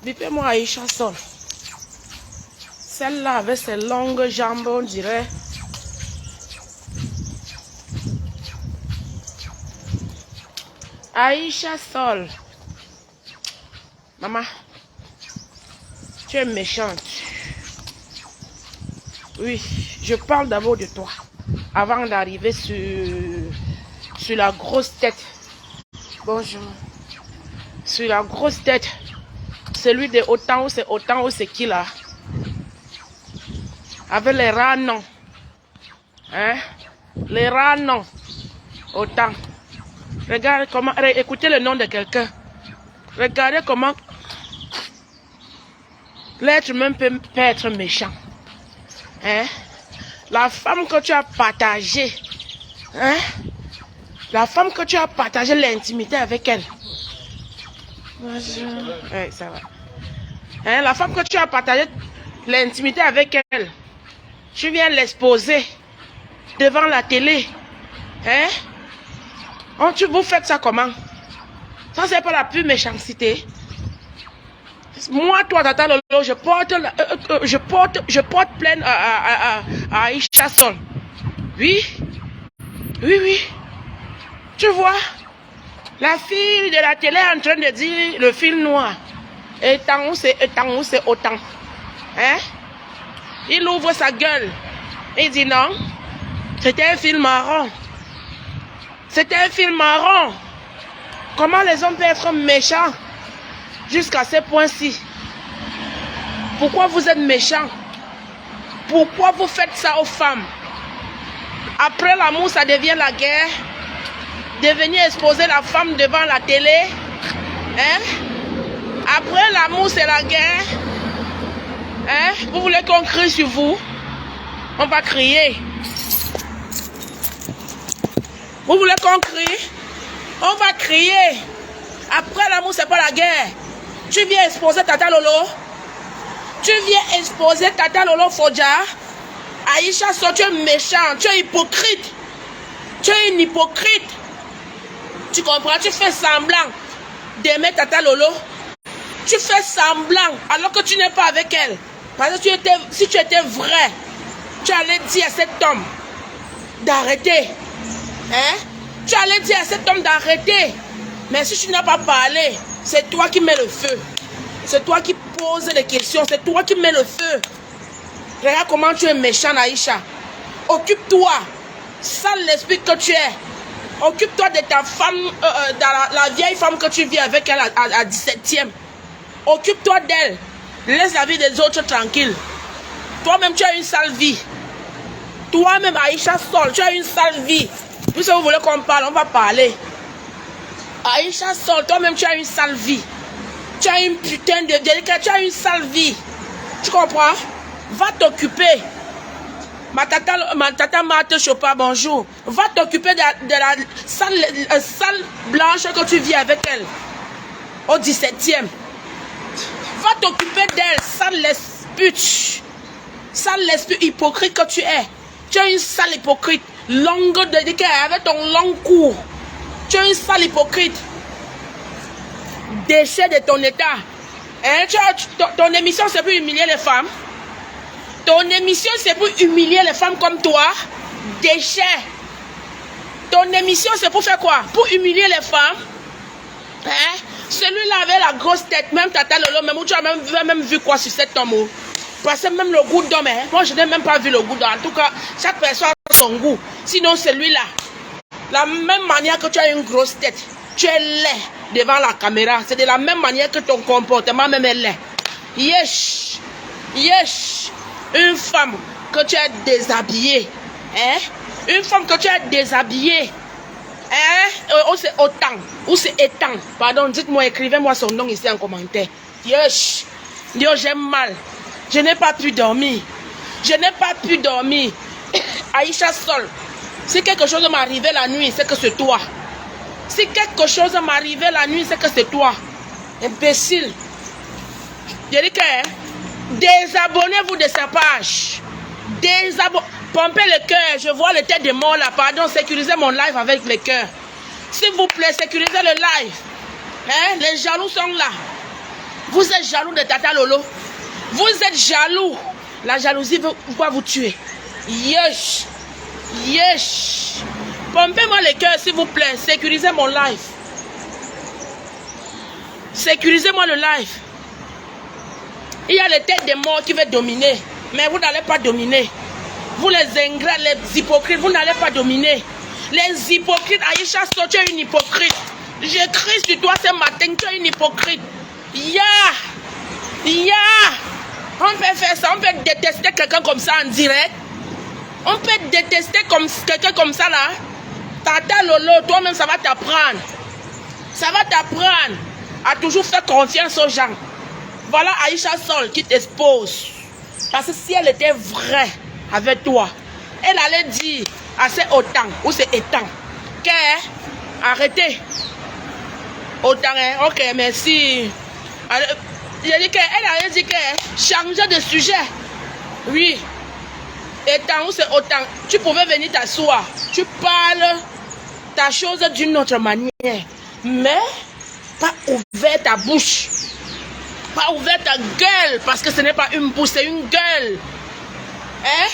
Bipez-moi Aïcha Sol. Celle-là avec ses longues jambes, on dirait. Aïcha Sol. Maman, tu es méchante. Oui, je parle d'abord de toi. Avant d'arriver sur la grosse tête. Bonjour. Sur la grosse tête. Celui de autant ou c'est qui là? Avec les rats non. Hein? Les rats non. Autant. Regarde comment. Écoutez le nom de quelqu'un. Regardez comment l'être humain peut être méchant. Hein? La femme que tu as partagée. Hein? La femme que tu as partagé l'intimité avec elle. Bonjour. Oui, ça va. Hein? La femme que tu as partagé l'intimité avec elle. Tu viens l'exposer devant la télé. Hein? Oh, vous faites ça comment? Ça, c'est pas la pure méchanceté. Moi, toi, Tata Lolo, je porte plainte à Aïcha Sol. Oui? Oui, oui. Tu vois? La fille de la télé est en train de dire le film noir. Et tant où c'est autant. Hein? Il ouvre sa gueule. Il dit non. C'était un film marron. C'était un film marron. Comment les hommes peuvent être méchants jusqu'à ce point-ci? Pourquoi vous êtes méchants? Pourquoi vous faites ça aux femmes? Après l'amour, ça devient la guerre. Devenir exposer la femme devant la télé. Hein? Après l'amour, c'est la guerre. Hein? Vous voulez qu'on crie sur vous? On va crier. Vous voulez qu'on crie? On va crier. Après l'amour, c'est pas la guerre. Tu viens exposer Tata Lolo. Tu viens exposer Tata Lolo Fodja. Aïcha Sol, tu es méchant. Tu es hypocrite. Tu es une hypocrite. Tu comprends? Tu fais semblant d'aimer Tata Lolo. Tu fais semblant alors que tu n'es pas avec elle. Parce que si tu étais vrai, tu allais dire à cet homme d'arrêter. Hein? Tu allais dire à cet homme d'arrêter. Mais si tu n'as pas parlé, c'est toi qui mets le feu. C'est toi qui poses les questions. C'est toi qui mets le feu. Regarde comment tu es méchant, Aïcha. Occupe-toi. Sale l'esprit que tu es. Occupe-toi de ta femme, la vieille femme que tu vis avec elle à 17e. Occupe-toi d'elle. Laisse la vie des autres tranquille. Toi-même, tu as une sale vie. Toi-même, Aïcha Sol, tu as une sale vie. Puisque vous voulez qu'on parle, on va parler. Aïcha Sol, toi-même, tu as une sale vie. Tu as une putain de délicat, tu as une sale vie. Tu comprends? Va t'occuper. Ma tata Marthe Chopa, bonjour. Va t'occuper de la salle blanche que tu vis avec elle. Au 17e. Va t'occuper d'elle, sale l'esprit. Sale l'esprit hypocrite que tu es. Tu es une sale hypocrite. Longue dédiée avec ton long cou. Tu es une sale hypocrite. Déchet de ton état. Hein? Ton émission, c'est pour humilier les femmes. Ton émission, c'est pour humilier les femmes comme toi. Déchet. Ton émission, c'est pour faire quoi? Pour humilier les femmes. Hein? Celui-là avait la grosse tête, même Tata Lolo, même où tu as même vu quoi sur cet homme? Parce que même le goût d'homme, hein? Moi je n'ai même pas vu le goût d'homme. En tout cas, chaque personne a son goût. Sinon, celui-là, la même manière que tu as une grosse tête, tu es laid devant la caméra. C'est de la même manière que ton comportement même est laid. Yesh, yesh, une femme que tu as déshabillée, hein? Une femme que tu as déshabillée. Hein? Ou c'est autant, ou c'est étant. Pardon, dites-moi, écrivez-moi son nom ici en commentaire. Yesh, Dieu, j'aime mal. Je n'ai pas pu dormir. Je n'ai pas pu dormir. Aïcha Sol, si quelque chose m'arrivait la nuit, c'est que c'est toi. Si quelque chose m'arrivait la nuit, c'est que c'est toi. Imbécile. Je dis que, désabonnez-vous de sa page. Pompez le cœur. Je vois le tête de mort là. Pardon, sécurisez mon live avec le cœur. S'il vous plaît, sécurisez le live. Hein? Les jaloux sont là. Vous êtes jaloux de Tata Lolo. Vous êtes jaloux. La jalousie va vous tuer. Yesh. Yesh. Pompez-moi les cœurs, s'il vous plaît. Sécurisez mon live. Sécurisez-moi le live. Il y a les têtes des morts qui veulent dominer. Mais vous n'allez pas dominer. Vous les ingrats, les hypocrites, vous n'allez pas dominer. Les hypocrites, Aïcha, tu es une hypocrite. J'écris sur toi ce matin, tu es une hypocrite. Ya! On peut faire ça, on peut détester quelqu'un comme ça en direct. On peut détester quelqu'un comme ça là. Tata Lolo, toi-même ça va t'apprendre. Ça va t'apprendre à toujours faire confiance aux gens. Voilà Aïcha Sol qui t'expose. Parce que si elle était vraie avec toi, elle allait dire à c'est autant ou c'est étant. Arrêtez. Autant, hein? Ok, merci. J'ai dit qu'elle allait dire que changer de sujet. Oui. Étant ou c'est autant. Tu pouvais venir t'asseoir. Tu parles ta chose d'une autre manière. Mais pas ouvert ta bouche. Pas ouvert ta gueule. Parce que ce n'est pas une bouche, c'est une gueule. Hein?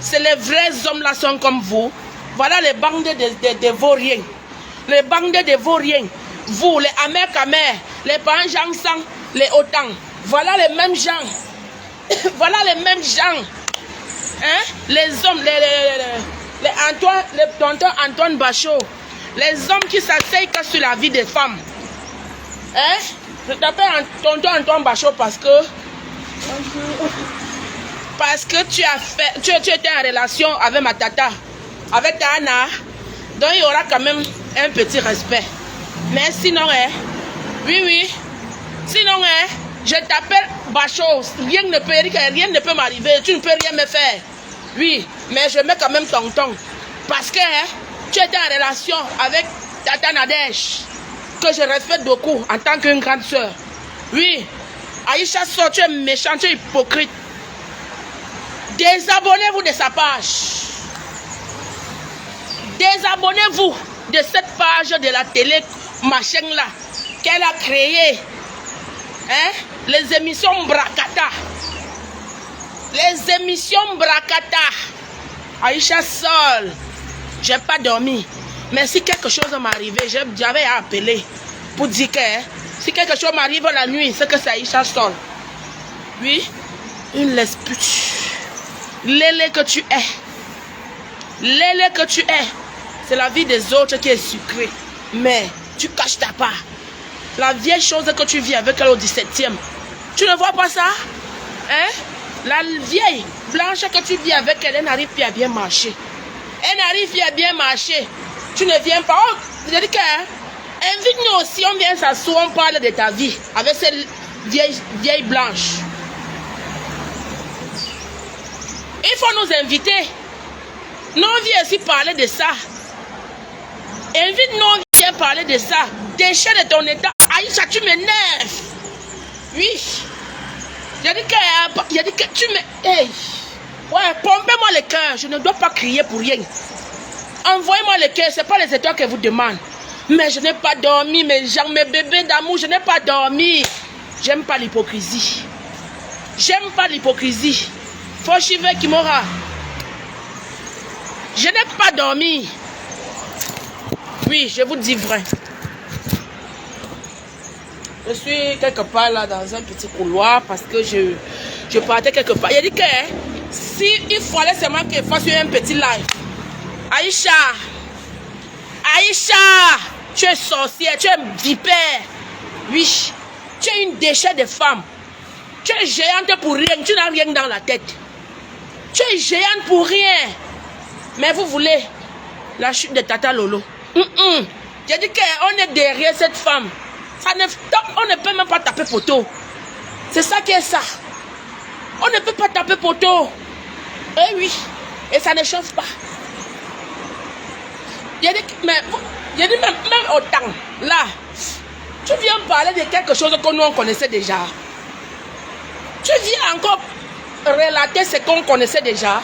C'est les vrais hommes là sont comme vous. Voilà les bandes de vauriens. Les bandes de vauriens. Vous, les amers, les parents gens sang, les autant. Voilà les mêmes gens. Voilà les mêmes gens. Hein? Les hommes, les Antoine, les tonton Antoine Bachot. Les hommes qui s'asseyent sur la vie des femmes. Hein? Je t'appelle tonton Antoine Bachot parce que tu as fait, tu étais en relation avec ma tata, avec ta Anna. Donc il y aura quand même un petit respect. Mais sinon, oui. Sinon, je t'appelle Bachot. Rien ne peut m'arriver. Tu ne peux rien me faire. Oui, mais je mets quand même tonton. Parce que tu étais en relation avec Tata Nadège, que je respecte beaucoup en tant qu'une grande soeur. Oui, Aïcha Sow, tu es méchant, tu es hypocrite. Désabonnez-vous de sa page. Désabonnez-vous de cette page de la télé, machin là, qu'elle a créée. Hein? Les émissions Bracata. Les émissions Bracata. Aïcha Sol. J'ai pas dormi. Mais si quelque chose m'arrivait, j'avais à appeler pour dire que si quelque chose m'arrive la nuit, c'est que c'est Aïcha Sol. Oui, une lesbiche. L'élé que tu es. L'élé que tu es. C'est la vie des autres qui est sucrée. Mais tu caches ta part. La vieille chose que tu vis avec elle au 17e. Tu ne vois pas ça? Hein? La vieille blanche que tu vis avec elle, elle n'arrive plus à bien marcher. Elle n'arrive plus à bien marcher. Tu ne viens pas. Oh, je dis que invite-nous aussi, on vient s'asseoir, on parle de ta vie avec cette vieille blanche. Il faut nous inviter. Nous, on vient aussi parler de ça. Invite-nous, on vient parler de ça. Déchet de ton état. Aïcha, tu m'énerves. Oui. J'ai dit que tu me... Hey. Ouais, pompez-moi le cœur. Je ne dois pas crier pour rien. Envoyez-moi le cœur. Ce n'est pas les étoiles que vous demandent. Mais je n'ai pas dormi, mes gens, mes bébés d'amour. Je n'ai pas dormi. J'aime pas l'hypocrisie. J'aime pas l'hypocrisie. Foshive Kimora. Je n'ai pas dormi. Oui, je vous dis vrai. Je suis quelque part là dans un petit couloir parce que je partais quelque part. Il a dit que si il fallait seulement qu'il fasse un petit live. Aïcha, tu es sorcière, tu es vipère. Oui, tu es une déchet de femme. Tu es géante pour rien, tu n'as rien dans la tête. Tu es géante pour rien. Mais vous voulez la chute de Tata Lolo. J'ai dit qu'on est derrière cette femme. On ne peut même pas taper poteau. C'est ça qui est ça. On ne peut pas taper poteau. Eh oui. Et ça ne chauffe pas. J'ai dit même autant. Là, tu viens parler de quelque chose que nous on connaissait déjà. Tu viens encore relater ce qu'on connaissait déjà.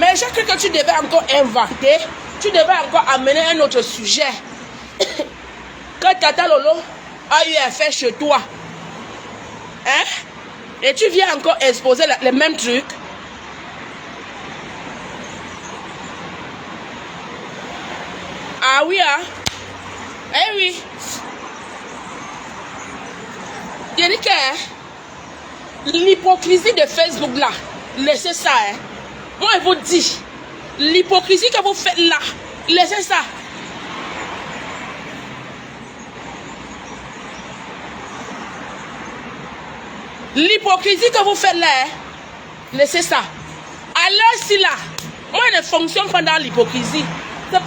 Mais j'ai cru que tu devais encore inventer. Tu devais encore amener un autre sujet. Que Tata Lolo a eu à faire chez toi. Hein? Et tu viens encore exposer les mêmes trucs. Ah oui, hein? Eh oui. Je dis que l'hypocrisie de Facebook là, laissez ça, hein. Moi, je vous dis, l'hypocrisie que vous faites là, laissez ça. L'hypocrisie que vous faites là, hein, laissez ça. Alors si là, moi, je ne fonctionne pas dans l'hypocrisie.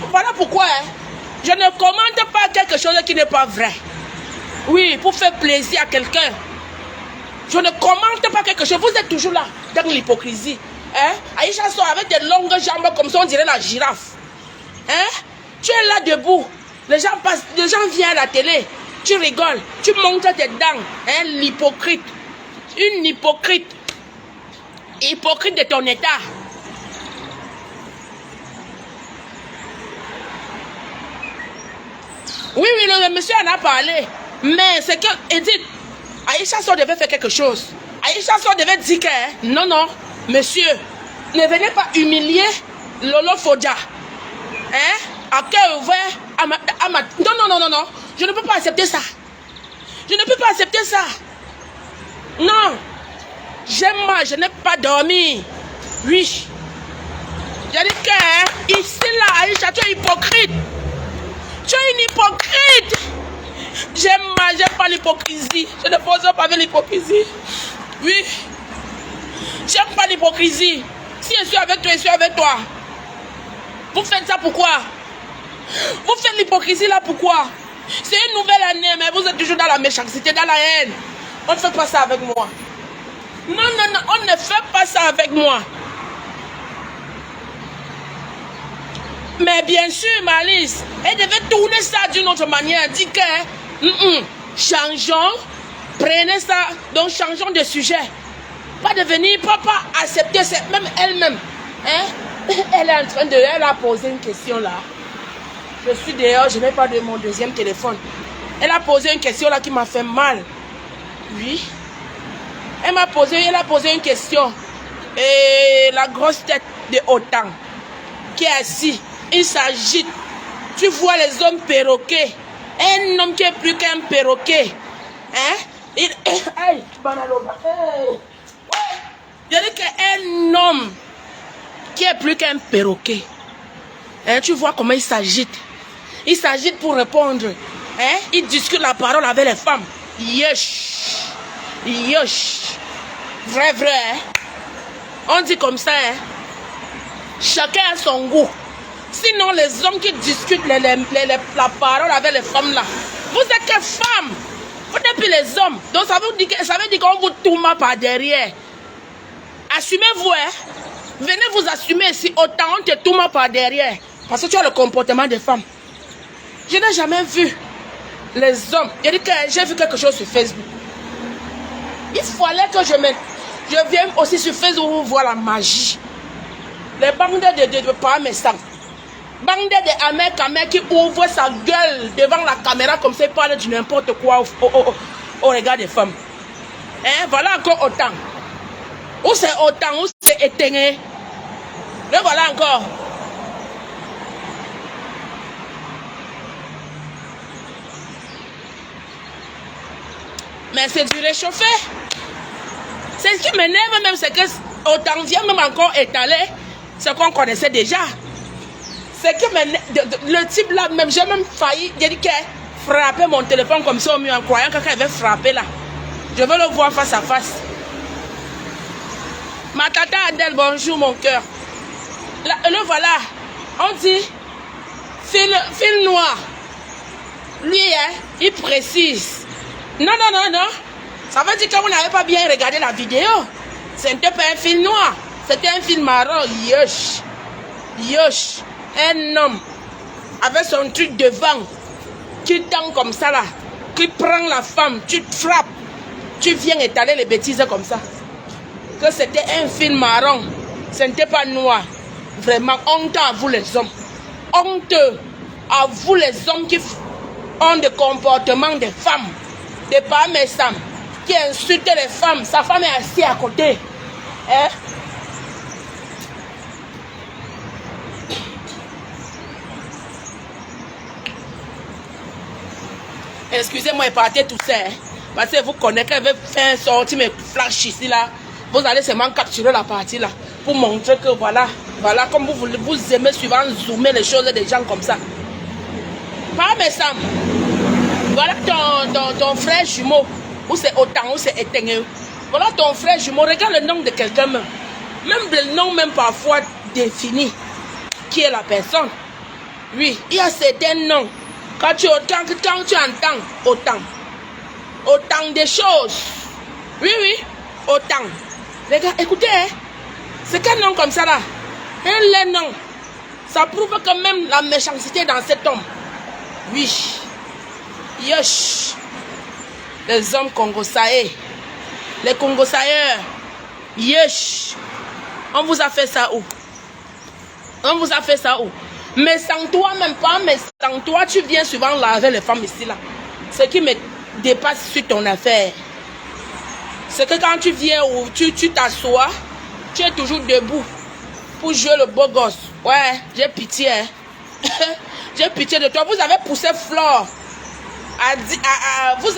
Voilà pourquoi hein, je ne commente pas quelque chose qui n'est pas vrai. Oui, pour faire plaisir à quelqu'un. Je ne commente pas quelque chose. Vous êtes toujours là, dans l'hypocrisie. Hein? Aïcha sort avec des longues jambes comme ça, on dirait la girafe. Hein? Tu es là debout. Les gens passent, les gens viennent à la télé. Tu rigoles, tu montes tes dents. Hein? L'hypocrite. Une hypocrite. Hypocrite de ton état. Oui, oui, le monsieur en a parlé. Mais c'est que, Edith, Aïcha Sow devait faire quelque chose. Aïcha Sow devait dire que, non, non, monsieur, ne venez pas humilier Lolo Fodja. Hein? À cœur ouvert, non, non, non, non, non. Je ne peux pas accepter ça. Je ne peux pas accepter ça. Non. J'aime mal, je n'ai pas dormi. Oui. J'ai dit que, ici, là, Aïcha, tu es hypocrite. Tu es une hypocrite. J'aime pas l'hypocrisie. Je ne pose pas avec l'hypocrisie. Oui. J'aime pas l'hypocrisie. Si je suis avec toi, je suis avec toi. Vous faites ça pourquoi? Vous faites l'hypocrisie là pourquoi? C'est une nouvelle année, mais vous êtes toujours dans la méchanceté, dans la haine. On ne fait pas ça avec moi. Non, non, non, on ne fait pas ça avec moi. Mais bien sûr, Malice, elle devait tourner ça d'une autre manière. Dire que, changeons, prenez ça, donc changeons de sujet. Pas de venir, pas accepter, même elle-même. Hein? Elle est en train de, elle a posé une question là. Je suis dehors, je n'ai pas de mon deuxième téléphone. Elle a posé une question là qui m'a fait mal. Oui. Elle a posé une question. Et la grosse tête de Otan qui est assis. Il s'agite. Tu vois les hommes perroquets. Un homme qui est plus qu'un perroquet. Hein? Il... Hey, Banaloba. Hey. Ouais. Je dis qu'un homme qui est plus qu'un perroquet. Hein? Tu vois comment il s'agite. Il s'agite pour répondre. Hein? Il discute la parole avec les femmes. Yesh. Yesh. Vrai, vrai. Hein? On dit comme ça. Hein? Chacun a son goût. Sinon, les hommes qui discutent la parole avec les femmes là, vous êtes que femmes. Vous n'êtes plus les hommes. Donc ça veut dire qu'on vous tourne par derrière. Assumez-vous, hein. Venez vous assumer si autant on te tourne par derrière. Parce que tu as le comportement des femmes. Je n'ai jamais vu les hommes. J'ai vu quelque chose sur Facebook. Il fallait que je vienne aussi sur Facebook pour voir la magie. Les bandes de parmesan. Bande de Américains qui ouvre sa gueule devant la caméra comme ça, il parle de n'importe quoi au regard des femmes. Hein? Voilà encore autant. Où c'est autant, où c'est éteigné. Le voilà encore. Mais c'est du réchauffé. C'est ce qui m'énerve même, c'est que autant vient même encore étaler ce qu'on connaissait déjà. C'est que le type là, même j'ai même failli, j'ai dit qu'il frappait mon téléphone comme ça au mur en croyant que quelqu'un avait frappé là. Je veux le voir face à face. Ma tata Adèle, bonjour mon cœur. Le voilà. On dit fil noir. Lui, hein, il précise. Non, non, non, non. Ça veut dire que vous n'avez pas bien regardé la vidéo. Ce n'était pas un fil noir. C'était un fil marron. Yosh. Yosh. Un homme avec son truc devant qui tend comme ça là, qui prend la femme, tu te frappes, tu viens étaler les bêtises comme ça. Que c'était un fil marron, ce n'était pas noir. Vraiment, honte à vous les hommes. Honte à vous les hommes qui ont des comportements des femmes. de par mes Sam, qui insulte les femmes. Sa femme est assise à côté. Hein? Excusez-moi, partez tout ça. Hein? Parce que vous connaissez qu'elle veut faire sortir mes flashs ici là. Vous allez seulement capturer la partie là. Pour montrer que voilà, comme vous aimez souvent zoomer les choses des gens comme ça. Par mes Sam. Voilà ton frère jumeau. Ou c'est autant, ou c'est éteint. Voilà ton frère jumeau. Regarde le nom de quelqu'un même. Même le nom même parfois défini. Qui est la personne. Oui, il y a certains noms. Quand tu entends autant de choses. Oui, autant. Les gars, écoutez, hein, c'est quel nom comme ça là? Les noms. Ça prouve que même la méchanceté dans cet homme. Oui. Yosh. Les hommes congosaïens. Les congosailleurs. Yosh. On vous a fait ça où? On vous a fait ça où? Mais sans toi, même pas, mais sans toi, tu viens souvent laver les femmes ici là. Ce qui me dépasse sur ton affaire. C'est que quand tu viens ou tu t'assois, tu es toujours debout pour jouer le beau gosse. Ouais, j'ai pitié. Hein. J'ai pitié de toi. Vous avez poussé Flore. Vous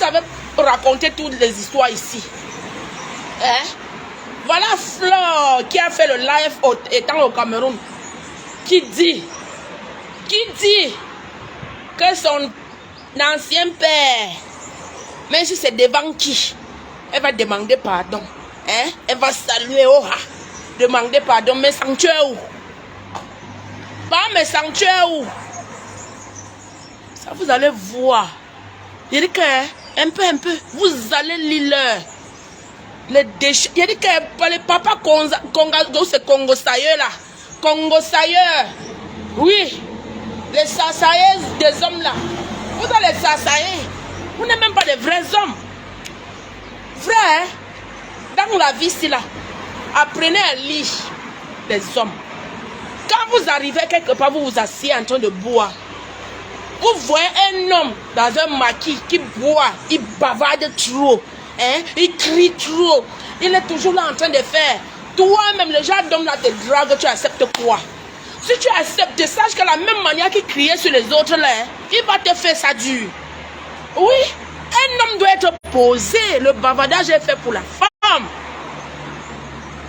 avez raconté toutes les histoires ici. Hein? Voilà Flore qui a fait le live étant au Cameroun. Qui dit que son ancien père, même si c'est devant qui, elle va demander pardon. Hein? Elle va saluer Ora, demander pardon. Mais sanctuaire où? Pas mes sanctuaires où? Ça vous allez voir. Il dit que un peu, vous allez lire les déchets. Il dit que les papas c'est Congo Sailleux là. Congo Sailleux. Oui. Les Sassaïens des hommes là. Vous êtes les Sassaïens. Vous n'êtes même pas des vrais hommes. Frère, dans la vie c'est là. Apprenez à lire les hommes. Quand vous arrivez quelque part, vous vous asseyez en train de boire. Vous voyez un homme dans un maquis qui boit, il bavarde trop, hein? Il crie trop, il est toujours là en train de faire. Toi-même, le genre d'homme là te drague, tu acceptes quoi? Si tu acceptes, sache que la même manière qu'il criait sur les autres là, hein, il va te faire ça dur. Oui, un homme doit être posé. Le bavardage est fait pour la femme.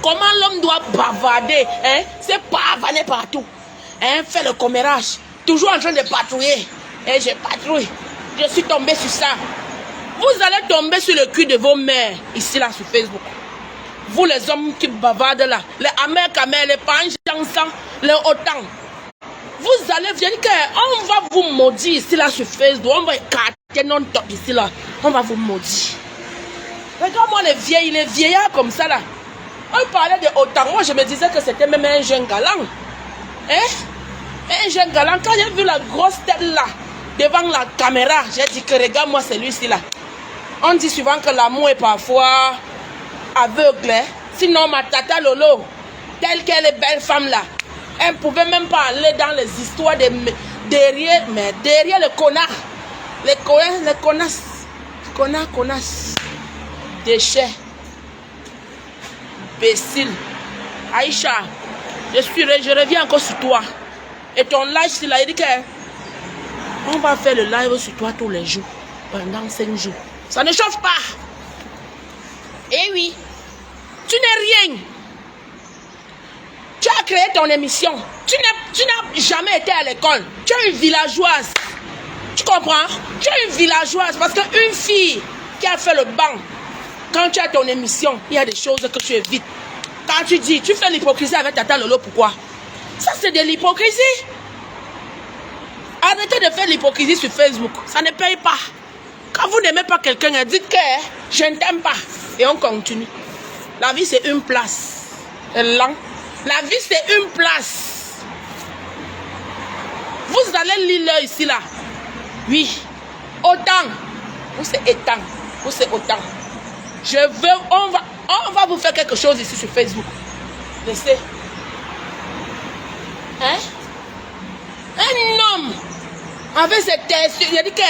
Comment l'homme doit bavarder, hein? C'est pavaner partout, hein? Faire le commérage, toujours en train de patrouiller. Et je patrouille, je suis tombé sur ça. Vous allez tomber sur le cul de vos mères, ici là sur Facebook. Vous les hommes qui bavardent là, les amers camers, les panjansan, les otans. Vous allez venir, on va vous maudire ici là sur Facebook, on va écarter non-top ici là, on va vous maudire. Regarde-moi les vieillards comme ça là. On parlait de otans, moi je me disais que c'était même un jeune galant. Hein? Un jeune galant, quand j'ai vu la grosse tête là, devant la caméra, j'ai dit que regarde-moi celui-ci là. On dit souvent que l'amour est parfois aveugle. Hein? Sinon ma tata Lolo, telle qu'elle est belle femme là, elle ne pouvait même pas aller dans les histoires de derrière le connard. Les connasses. Déchets. Imbécile. Aïcha, je reviens encore sur toi. Et ton live, c'est là, il dit que on va faire le live sur toi tous les jours, pendant 5 jours. Ça ne chauffe pas. Eh oui, tu n'es rien. Tu as créé ton émission. Tu n'as jamais été à l'école. Tu es une villageoise. Tu comprends? Tu es une villageoise parce qu'une fille qui a fait le banc, quand tu as ton émission, il y a des choses que tu évites. Quand tu dis, tu fais l'hypocrisie avec Tata Lolo, pourquoi? Ça, c'est de l'hypocrisie. Arrêtez de faire l'hypocrisie sur Facebook. Ça ne paye pas. Quand vous n'aimez pas quelqu'un, dites que je ne t'aime pas. Et on continue. La vie, c'est une place. La vie, c'est une place. Vous allez lire ici, là. Oui. Autant. Ou c'est étant. Ou c'est autant. On va vous faire quelque chose ici sur Facebook. Laissez. Hein? Un homme avec cette tête, il a dit que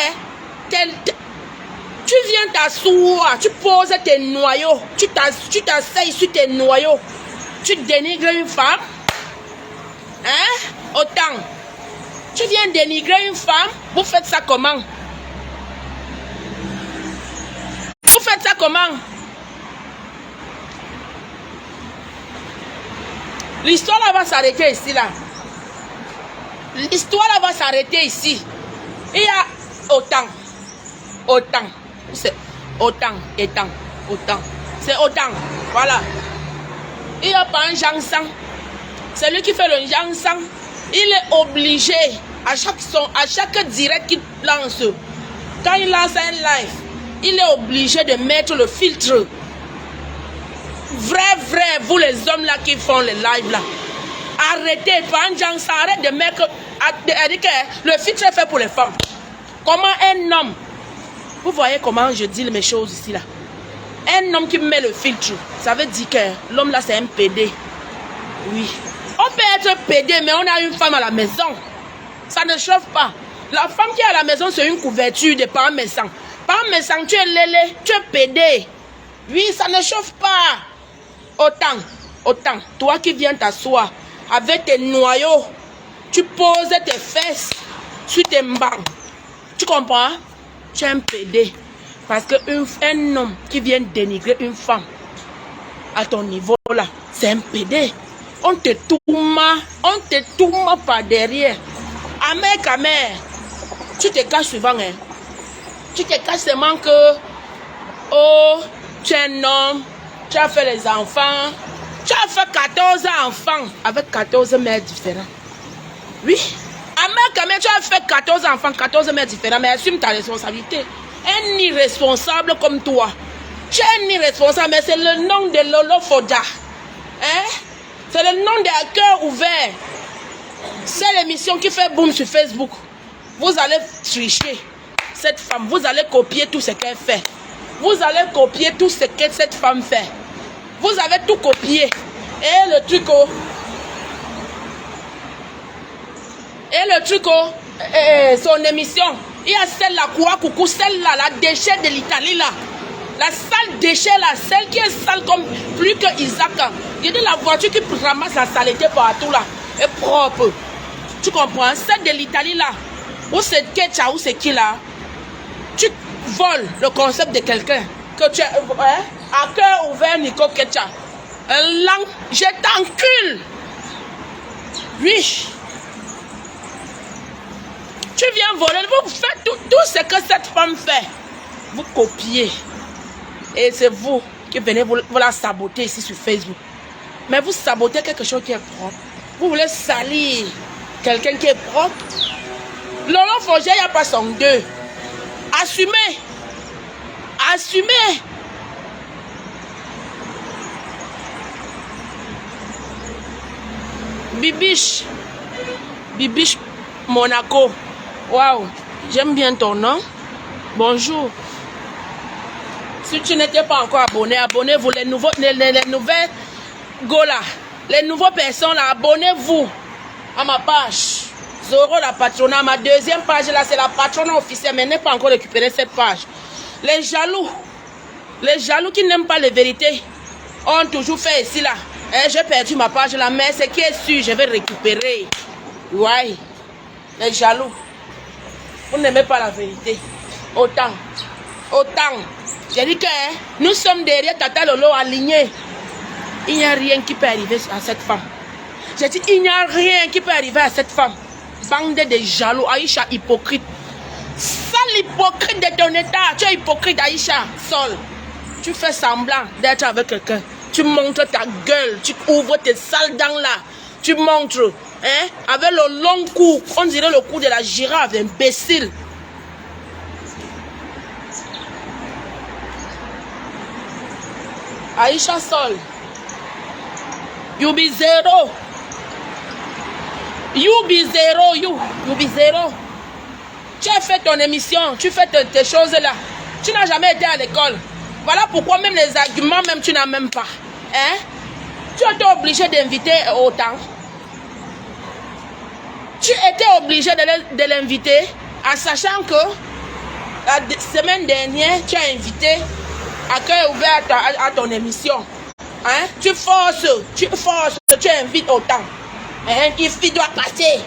Tu viens t'asseoir, tu poses tes noyaux, tu t'asseyes sur tes noyaux, tu dénigres une femme. Hein? Autant. Tu viens dénigrer une femme, vous faites ça comment? Vous faites ça comment? L'histoire là va s'arrêter ici là. L'histoire là va s'arrêter ici. Il y a autant. Autant. C'est autant. Étant. Autant. C'est autant. Voilà. Il n'y a pas un Jansan. C'est lui qui fait le Jansan. Il est obligé à chaque direct qu'il lance. Quand il lance un live, il est obligé de mettre le filtre. Vrai, vous les hommes là qui font les lives là. Arrêtez, pas un Jansan. Arrête de mettre. Le filtre est fait pour les femmes. Comment un homme, vous voyez comment je dis mes choses ici là. Un homme qui met le filtre, ça veut dire que l'homme là c'est un PD. Oui. On peut être PD, mais on a une femme à la maison. Ça ne chauffe pas. La femme qui est à la maison, c'est une couverture de parents méchants. Parents méchants, tu es lélé, tu es PD. Oui, ça ne chauffe pas. Autant. Toi qui viens t'asseoir avec tes noyaux, tu poses tes fesses sur tes bancs. Tu comprends? Tu es un PD. Parce qu'un homme qui vient dénigrer une femme à ton niveau là, c'est un PD. On te tourne par derrière. Amère, tu te caches souvent. Hein? Tu te caches seulement que, oh, tu es un homme, tu as fait les enfants, tu as fait 14 enfants avec 14 mères différents. Oui. Amère, tu as fait 14 enfants, 14 mères différents, mais assume ta responsabilité. Un irresponsable comme toi. Tu es un irresponsable, mais c'est le nom de Lolo Foda. Hein? C'est le nom de Cœur Ouvert. C'est l'émission qui fait boom sur Facebook. Vous allez tricher cette femme. Vous allez copier tout ce qu'elle fait. Vous allez copier tout ce que cette femme fait. Vous avez tout copié. Et le truc, son émission. Il y a celle-là, quoi, coucou, celle-là, la déchet de l'Italie, là. La sale déchet, là, celle qui est sale comme plus que Isaac. Il y a la voiture qui ramasse la saleté partout, là. Et propre. Tu comprends? Celle de l'Italie, là. Ou c'est Ketcha, ou c'est qui, là. Tu voles le concept de quelqu'un. Que tu as, hein? À cœur ouvert, Nico Ketcha. Un langue, je t'encule. Oui. Tu viens voler, vous faites tout ce que cette femme fait. Vous copiez. Et c'est vous qui venez vous la saboter ici sur Facebook. Mais vous sabotez quelque chose qui est propre. Vous voulez salir quelqu'un qui est propre. Laurent Forget, il n'y a pas son deux. Assumez. Assumez. Bibiche Monaco. Waouh, j'aime bien ton nom. Bonjour. Si tu n'étais pas encore abonné, abonnez-vous. Les nouvelles Gola, les nouveaux personnes là, abonnez-vous à ma page. Zoro la patronat. Ma deuxième page là, c'est la patronat officielle, mais n'est pas encore récupéré cette page. Les jaloux qui n'aiment pas les vérités, ont toujours fait ici là. J'ai perdu ma page là, mais ce qui est sûr, je vais récupérer. Ouais. Les jaloux. Vous n'aimez pas la vérité. Autant. J'ai dit que nous sommes derrière Tata Lolo alignés. Il n'y a rien qui peut arriver à cette femme. J'ai dit, il n'y a rien qui peut arriver à cette femme. Bande de jaloux. Aïcha hypocrite. Sale hypocrite de ton état. Tu es hypocrite, Aïcha. Sol. Tu fais semblant d'être avec quelqu'un. Tu montres ta gueule. Tu ouvres tes sales dents là. Tu montres. Hein, avec le long cou, on dirait le cou de la girafe, imbécile. Aïcha Sol, you be zero. You be zero. Tu as fait ton émission, tu fais tes choses là. Tu n'as jamais été à l'école. Voilà pourquoi même les arguments, même tu n'as même pas. Hein? Tu as été obligé d'inviter autant. Tu étais obligé de l'inviter en sachant que semaine dernière, tu as invité Accueil ouvert à ton émission. Hein? Tu forces, tu invites autant. Hein? Il doit passer.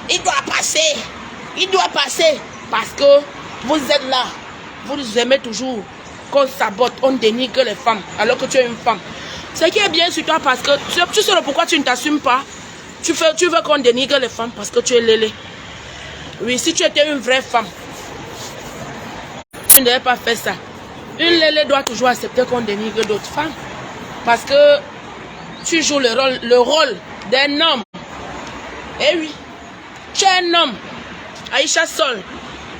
Il doit passer. Parce que vous êtes là. Vous aimez toujours qu'on sabote, on dénigre les femmes, alors que tu es une femme. Ce qui est bien sur toi, parce que tu sais pourquoi tu ne t'assumes pas. Tu veux qu'on dénigre les femmes parce que tu es lélé. Oui, si tu étais une vraie femme, tu ne devais pas faire ça. Une lélé doit toujours accepter qu'on dénigre d'autres femmes. Parce que tu joues le rôle d'un homme. Eh oui, tu es un homme. Aïcha Sol,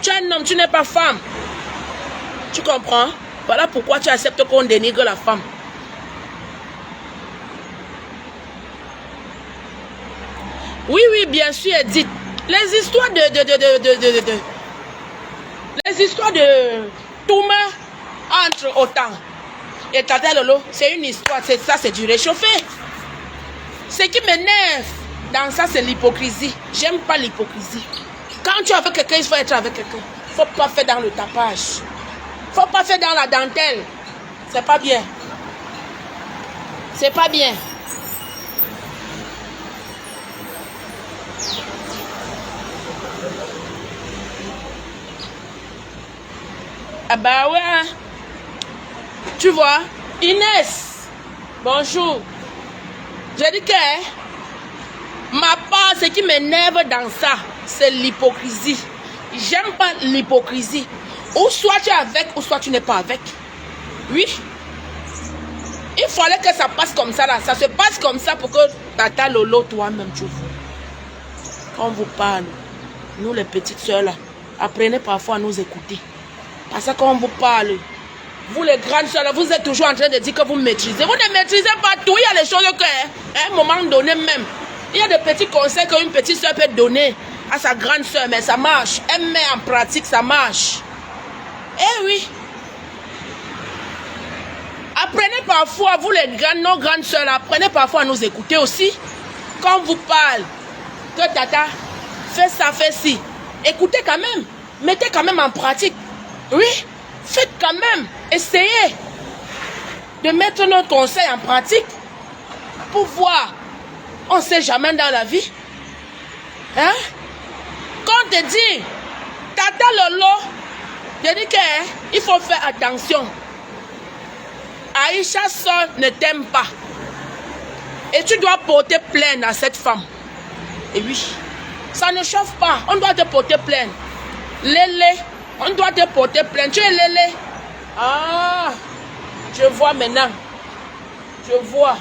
tu es un homme, tu n'es pas femme. Tu comprends? Voilà pourquoi tu acceptes qu'on dénigre la femme. Oui, bien sûr, Edith. Les histoires les histoires de Touma entre autant et Tata Lolo, c'est une histoire. Ça, c'est du réchauffé. Ce qui m'énerve dans ça, c'est l'hypocrisie. J'aime pas l'hypocrisie. Quand tu es avec quelqu'un, il faut être avec quelqu'un. Il ne faut pas faire dans le tapage. Il ne faut pas faire dans la dentelle. C'est pas bien. C'est pas bien. Ah bah ouais. Tu vois, Inès, bonjour. J'ai dit que ma part, ce qui m'énerve dans ça, c'est l'hypocrisie. J'aime pas l'hypocrisie. Ou soit tu es avec, ou soit tu n'es pas avec. Oui. Il fallait que ça passe comme ça là. Ça se passe comme ça pour que Tata Lolo, toi-même, tu vois. Quand on vous parle, nous les petites soeurs là, apprenez parfois à nous écouter. Parce que quand on vous parle, vous les grandes soeurs là, vous êtes toujours en train de dire que vous maîtrisez. Vous ne maîtrisez pas tout. Il y a des choses que, à un moment donné même, il y a des petits conseils qu'une petite soeur peut donner à sa grande soeur, mais ça marche. Elle met en pratique, ça marche. Eh oui. Apprenez parfois, vous les grandes, nos grandes soeurs, apprenez parfois à nous écouter aussi. Quand on vous parle, que Tata, fais ça, fais ci. Écoutez quand même. Mettez quand même en pratique. Oui. Faites quand même. Essayez de mettre nos conseils en pratique. Pour voir. On ne sait jamais dans la vie. Hein? Quand on te dit, Tata Lolo, je dis qu'il faut faire attention. Aïcha Sol ne t'aime pas. Et tu dois porter plainte à cette femme. Et oui, ça ne chauffe pas. On doit te porter plainte. Lélé, on doit te porter plainte. Tu es Lélé. Ah, je vois maintenant. Je vois.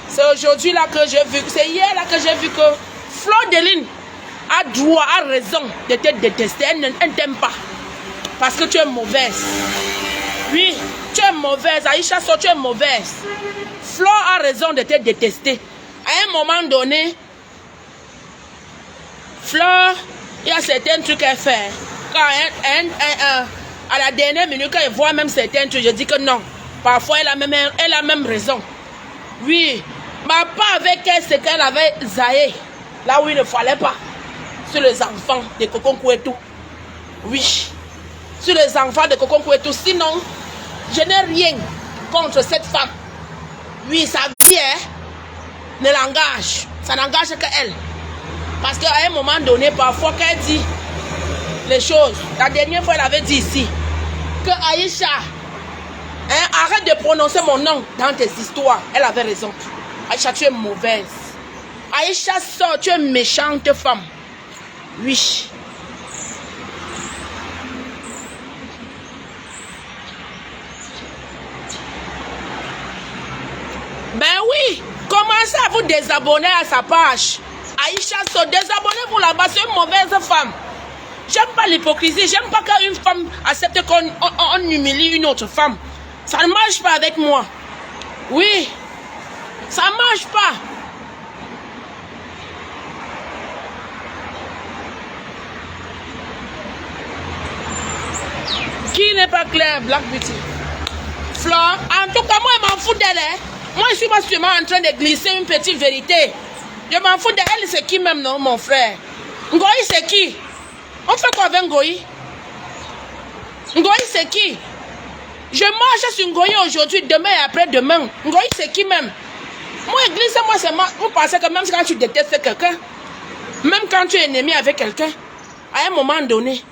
C'est aujourd'hui là que j'ai vu. C'est hier là que j'ai vu que Flodeline a droit, a raison de te détester. Elle ne t'aime pas. Parce que tu es mauvaise. Oui, tu es mauvaise. Aïcha Sol, tu es mauvaise. Flo a raison de te détester. À un moment donné, Flo, il y a certains trucs qu'elle fait. Quand à la dernière minute, quand elle voit même certains trucs, je dis que non. Parfois, elle a même raison. Oui, mais pas avec elle, c'est qu'elle avait zaïe. Là où il ne fallait pas. Sur les enfants de Cocon Kouetou. Oui. Sur les enfants de Cocon Kouetou. Sinon, je n'ai rien contre cette femme. Oui, sa vie ne l'engage. Ça n'engage qu'elle. Parce qu'à un moment donné, parfois, qu'elle dit les choses. La dernière fois, elle avait dit ici que Aïcha, arrête de prononcer mon nom dans tes histoires. Elle avait raison. Aïcha, tu es mauvaise. Aïcha Sol, tu es une méchante femme. Oui. Ben oui, commencez à vous désabonner à sa page. Aïcha Sol, désabonnez-vous là-bas, c'est une mauvaise femme. J'aime pas l'hypocrisie, j'aime pas quand une femme accepte qu'on humilie une autre femme. Ça ne marche pas avec moi. Oui, ça ne marche pas. Qui n'est pas clair, Black Beauty? Flore, en tout cas, moi, je m'en fous d'elle. Moi, je suis pas seulement en train de glisser une petite vérité. Je m'en fous d'elle, c'est qui même, non, mon frère? Ngoï, c'est qui? On fait quoi avec Ngoï? Ngoï, c'est qui? Je marche sur Ngoï aujourd'hui, demain et après-demain. Ngoï, c'est qui même? Moi, église, moi, c'est moi. Vous pensez que même quand tu détestes quelqu'un, même quand tu es ennemi avec quelqu'un, à un moment donné,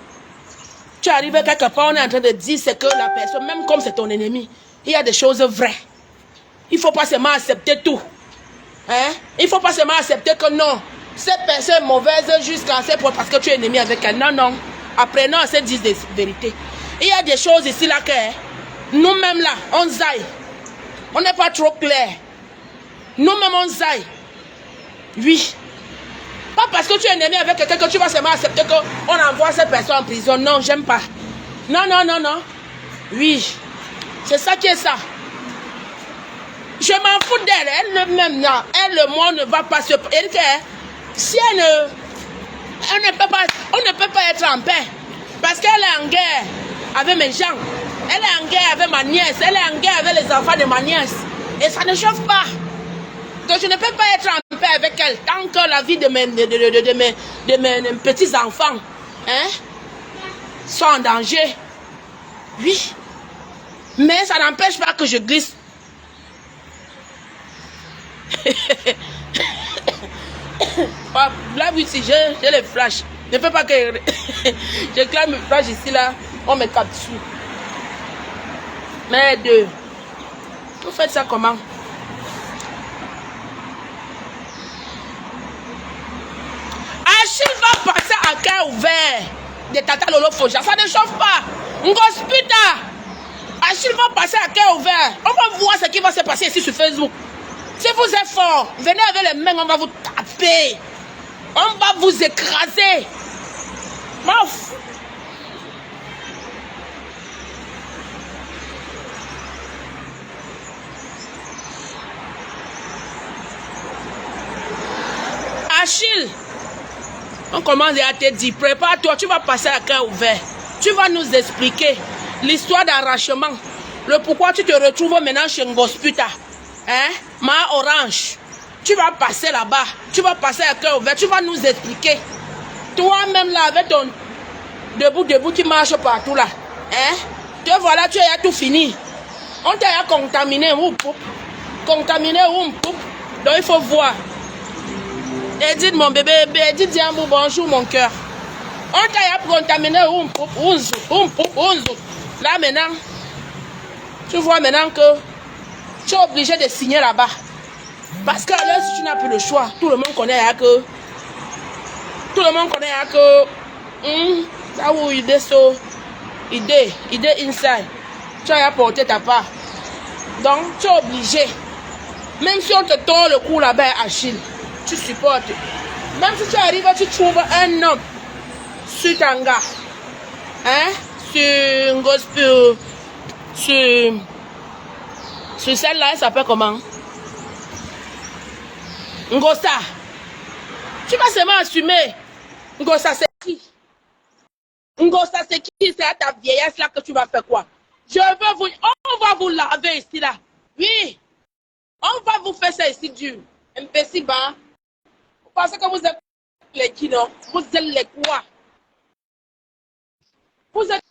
tu arrives quelque part, on est en train de dire c'est que la personne, même comme c'est ton ennemi, il y a des choses vraies. Il ne faut pas seulement accepter tout. Hein? Il ne faut pas seulement accepter que non, cette personne est mauvaise jusqu'à ce point parce que tu es ennemi avec elle. Non, non. Apprenons à se dire des vérités. Il y a des choses ici là que nous-mêmes là, on zaille. On n'est pas trop clair. Nous-mêmes on zaille. Oui. Pas parce que tu es ennemi avec quelqu'un que tu vas seulement accepter qu'on envoie cette personne en prison. Non, j'aime pas. Non, non, non, non. Oui. C'est ça qui est ça. Je m'en fous d'elle. Elle-même, là. Elle, moi, ne va pas se... Elle, si elle ne peut pas... On ne peut pas être en paix. Parce qu'elle est en guerre avec mes gens. Elle est en guerre avec ma nièce. Elle est en guerre avec les enfants de ma nièce. Et ça ne chauffe pas. Donc je ne peux pas être en paix avec elle tant que la vie de mes petits-enfants sont en danger. Oui. Mais ça n'empêche pas que je glisse. Là, oui, si j'ai les flashs. Je ne peux pas que je clame mes flashs ici, là. On me capture. Mais vous faites ça comment? Achille va passer à cœur ouvert de Tata Lolo Foja. Ça ne chauffe pas. Ngospita. Achille va passer à cœur ouvert. On va voir ce qui va se passer ici sur Facebook. Si vous êtes fort, venez avec les mains, on va vous taper. On va vous écraser. Mouf. Achille, on commence à te dire, prépare-toi, tu vas passer à cœur ouvert. Tu vas nous expliquer l'histoire d'arrachement. Le pourquoi tu te retrouves maintenant chez Ngospita. Hein? Ma Orange. Tu vas passer là-bas. Tu vas passer à cœur ouvert. Tu vas nous expliquer. Toi-même là, avec ton debout qui marche partout là. Hein? Te voilà, tu as tout fini. On t'a contaminé. Contaminé. Donc il faut voir. Edith, mon bébé, Edith Diamou, bonjour mon cœur. On t'a contaminé. Là maintenant, tu vois maintenant que tu es obligé de signer là-bas. Parce que là, si tu n'as plus le choix, tout le monde connaît que. Tout le monde connaît que. Ça où idée so. Idée inside. Tu as apporté ta part. Donc, tu es obligé. Même si on te tord le cou là-bas, Achille, tu supportes. Même si tu arrives, tu trouves un homme sur Tanga. Hein? Sur Gospel. Sur celle-là, elle s'appelle comment? Ngosa. Tu vas seulement assumer. Ngosa, c'est qui? Ngosa, c'est qui? C'est à ta vieillesse là que tu vas faire quoi? On va vous laver ici là. Oui. On va vous faire ça ici dur. Imbécile, bah. Vous pensez que vous êtes les qui, non? Vous êtes les quoi? Vous êtes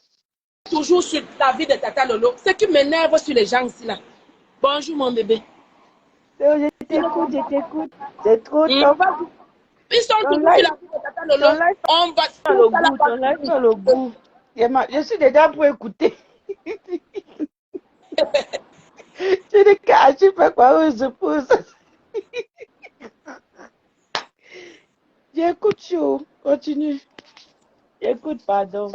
toujours sur la vie de Tata Lolo. Ce qui m'énerve sur les gens ici là. Bonjour mon bébé. Je t'écoute. C'est trop top. Ils sont toujours sur la vie de Tata Lolo. On va sur le goût. Je suis déjà pour écouter. Je ne cache pas quoi je pousse. J'écoute chaud. Continue. J'écoute, pardon.